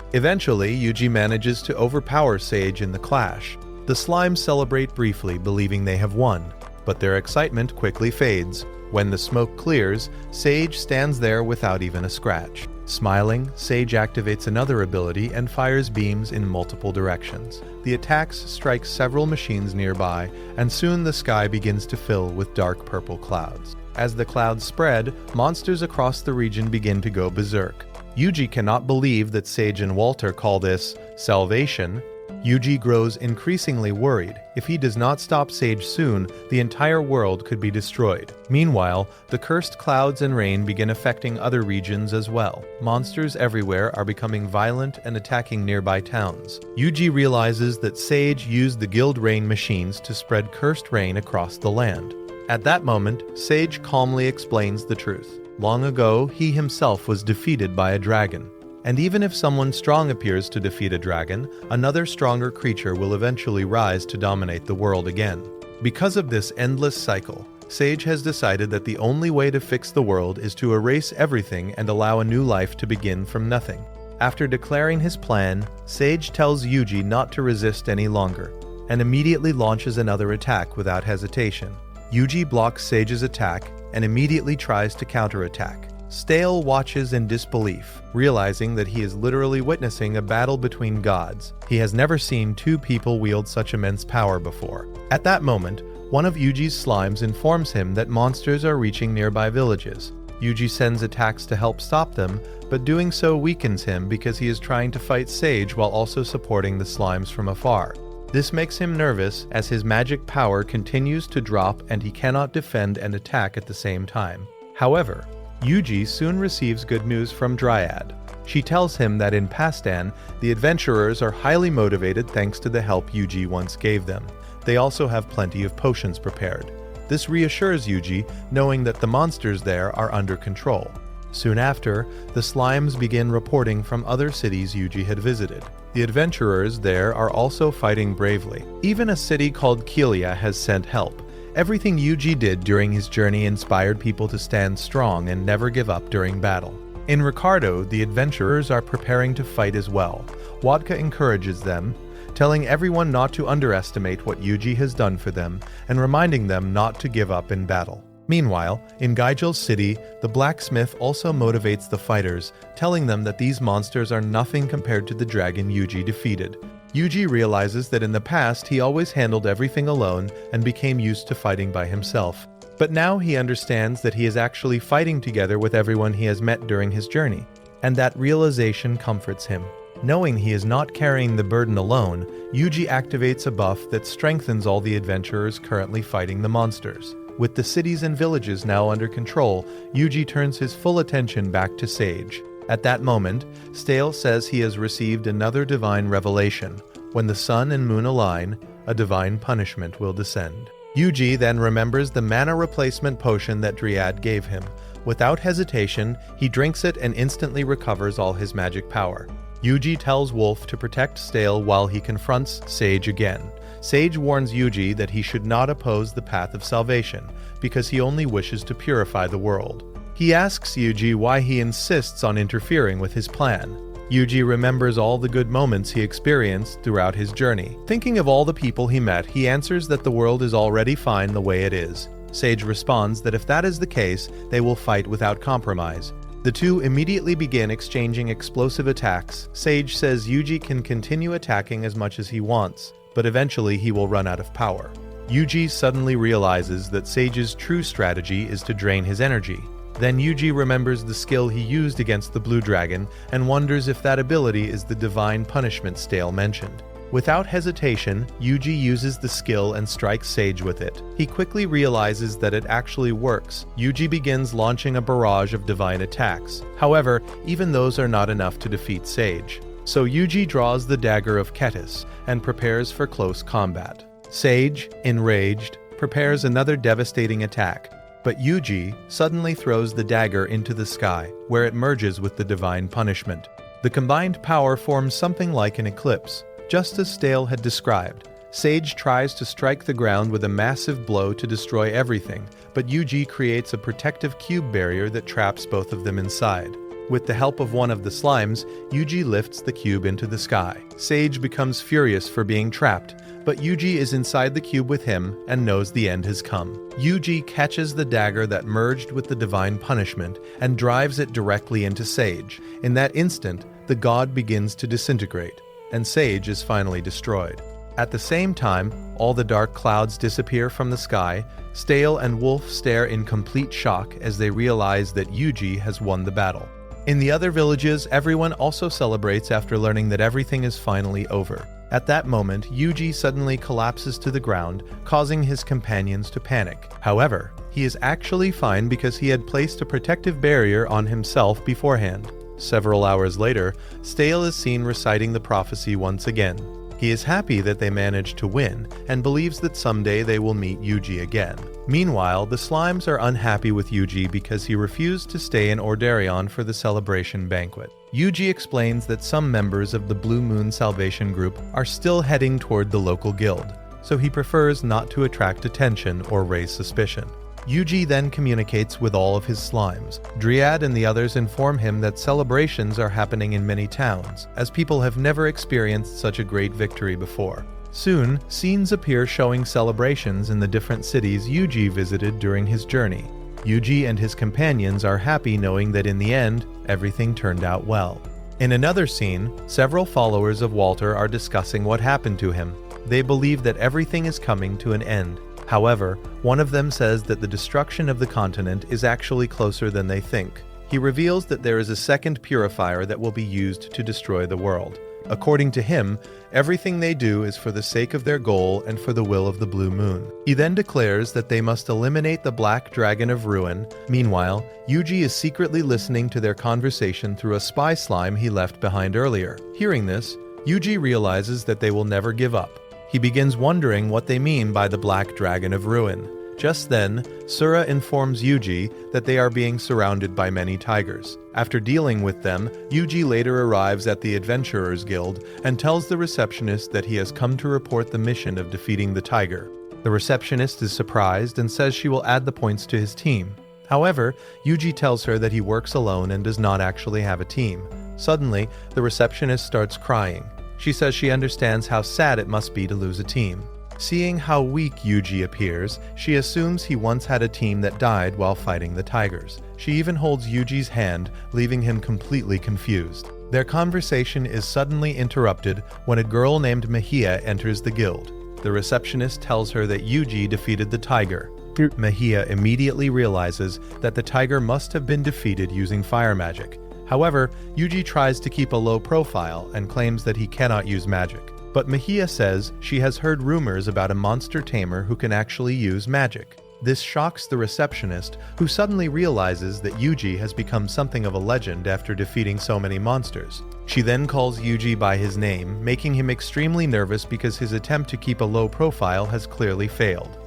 Eventually, Yuji manages to overpower Sage in the clash. The slimes celebrate briefly, believing they have won, but their excitement quickly fades. When the smoke clears, Sage stands there without even a scratch. Smiling, Sage activates another ability and fires beams in multiple directions. The attacks strike several machines nearby, and soon the sky begins to fill with dark purple clouds. As the clouds spread, monsters across the region begin to go berserk. Yuji cannot believe that Sage and Walter call this salvation. Yuji grows increasingly worried. If he does not stop Sage soon, the entire world could be destroyed. Meanwhile, the cursed clouds and rain begin affecting other regions as well. Monsters everywhere are becoming violent and attacking nearby towns. Yuji realizes that Sage used the guild rain machines to spread cursed rain across the land. At that moment, Sage calmly explains the truth. Long ago, he himself was defeated by a dragon. And even if someone strong appears to defeat a dragon, another stronger creature will eventually rise to dominate the world again. Because of this endless cycle, Sage has decided that the only way to fix the world is to erase everything and allow a new life to begin from nothing. After declaring his plan, Sage tells Yuji not to resist any longer, and immediately launches another attack without hesitation. Yuji blocks Sage's attack and immediately tries to counterattack. Stale watches in disbelief, realizing that he is literally witnessing a battle between gods. He has never seen two people wield such immense power before. At that moment, one of Yuji's slimes informs him that monsters are reaching nearby villages. Yuji sends attacks to help stop them, but doing so weakens him because he is trying to fight Sage while also supporting the slimes from afar. This makes him nervous as his magic power continues to drop and he cannot defend and attack at the same time. However, Yuji soon receives good news from Dryad. She tells him that in Paston, the adventurers are highly motivated thanks to the help Yuji once gave them. They also have plenty of potions prepared. This reassures Yuji, knowing that the monsters there are under control. Soon after, the slimes begin reporting from other cities Yuji had visited. The adventurers there are also fighting bravely. Even a city called Kelia has sent help. Everything Yuji did during his journey inspired people to stand strong and never give up during battle. In Ricardo, the adventurers are preparing to fight as well. Wadka encourages them, telling everyone not to underestimate what Yuji has done for them and reminding them not to give up in battle. Meanwhile, in Gaigel's city, the blacksmith also motivates the fighters, telling them that these monsters are nothing compared to the dragon Yuji defeated. Yuji realizes that in the past he always handled everything alone and became used to fighting by himself. But now he understands that he is actually fighting together with everyone he has met during his journey, and that realization comforts him. Knowing he is not carrying the burden alone, Yuji activates a buff that strengthens all the adventurers currently fighting the monsters. With the cities and villages now under control, Yuji turns his full attention back to Sage. At that moment, Stale says he has received another divine revelation. When the sun and moon align, a divine punishment will descend. Yuji then remembers the mana replacement potion that Dryad gave him. Without hesitation, he drinks it and instantly recovers all his magic power. Yuji tells Wolf to protect Stale while he confronts Sage again. Sage warns Yuji that he should not oppose the path of salvation, because he only wishes to purify the world. He asks Yuji why he insists on interfering with his plan. Yuji remembers all the good moments he experienced throughout his journey. Thinking of all the people he met, he answers that the world is already fine the way it is. Sage responds that if that is the case, they will fight without compromise. The two immediately begin exchanging explosive attacks. Sage says Yuji can continue attacking as much as he wants, but eventually he will run out of power. Yuji suddenly realizes that Sage's true strategy is to drain his energy. Then Yuji remembers the skill he used against the blue dragon and wonders if that ability is the divine punishment Stale mentioned. Without hesitation, Yuji uses the skill and strikes Sage with it. He quickly realizes that it actually works. Yuji begins launching a barrage of divine attacks. However, even those are not enough to defeat Sage. So Yuji draws the dagger of Ketis and prepares for close combat. Sage, enraged, prepares another devastating attack. But Yuji suddenly throws the dagger into the sky, where it merges with the divine punishment. The combined power forms something like an eclipse, just as Stale had described. Sage tries to strike the ground with a massive blow to destroy everything, but Yuji creates a protective cube barrier that traps both of them inside. With the help of one of the slimes, Yuji lifts the cube into the sky. Sage becomes furious for being trapped, but Yuji is inside the cube with him and knows the end has come. Yuji catches the dagger that merged with the divine punishment and drives it directly into Sage. In that instant, the god begins to disintegrate, and Sage is finally destroyed. At the same time, all the dark clouds disappear from the sky. Stale and Wolf stare in complete shock as they realize that Yuji has won the battle. In the other villages, everyone also celebrates after learning that everything is finally over. At that moment, Yuji suddenly collapses to the ground, causing his companions to panic. However, he is actually fine because he had placed a protective barrier on himself beforehand. Several hours later, Stale is seen reciting the prophecy once again. He is happy that they managed to win, and believes that someday they will meet Yuji again. Meanwhile, the slimes are unhappy with Yuji because he refused to stay in Orderion for the celebration banquet. Yuji explains that some members of the Blue Moon Salvation Group are still heading toward the local guild, so he prefers not to attract attention or raise suspicion. Yuji then communicates with all of his slimes. Dryad and the others inform him that celebrations are happening in many towns, as people have never experienced such a great victory before. Soon, scenes appear showing celebrations in the different cities Yuji visited during his journey. Yuji and his companions are happy knowing that in the end, everything turned out well. In another scene, several followers of Walter are discussing what happened to him. They believe that everything is coming to an end. However, one of them says that the destruction of the continent is actually closer than they think. He reveals that there is a second purifier that will be used to destroy the world. According to him, everything they do is for the sake of their goal and for the will of the Blue Moon. He then declares that they must eliminate the Black Dragon of Ruin. Meanwhile, Yuji is secretly listening to their conversation through a spy slime he left behind earlier. Hearing this, Yuji realizes that they will never give up. He begins wondering what they mean by the Black Dragon of Ruin. Just then, Sura informs Yuji that they are being surrounded by many tigers. After dealing with them, Yuji later arrives at the Adventurers Guild and tells the receptionist that he has come to report the mission of defeating the tiger. The receptionist is surprised and says she will add the points to his team. However, Yuji tells her that he works alone and does not actually have a team. Suddenly, the receptionist starts crying. She says she understands how sad it must be to lose a team. Seeing how weak Yuji appears, she assumes he once had a team that died while fighting the tigers. She even holds Yuji's hand, leaving him completely confused. Their conversation is suddenly interrupted when a girl named Mejia enters the guild. The receptionist tells her that Yuji defeated the tiger. Mejia immediately realizes that the tiger must have been defeated using fire magic. However, Yuji tries to keep a low profile and claims that he cannot use magic. But Mejia says she has heard rumors about a monster tamer who can actually use magic. This shocks the receptionist, who suddenly realizes that Yuji has become something of a legend after defeating so many monsters. She then calls Yuji by his name, making him extremely nervous because his attempt to keep a low profile has clearly failed.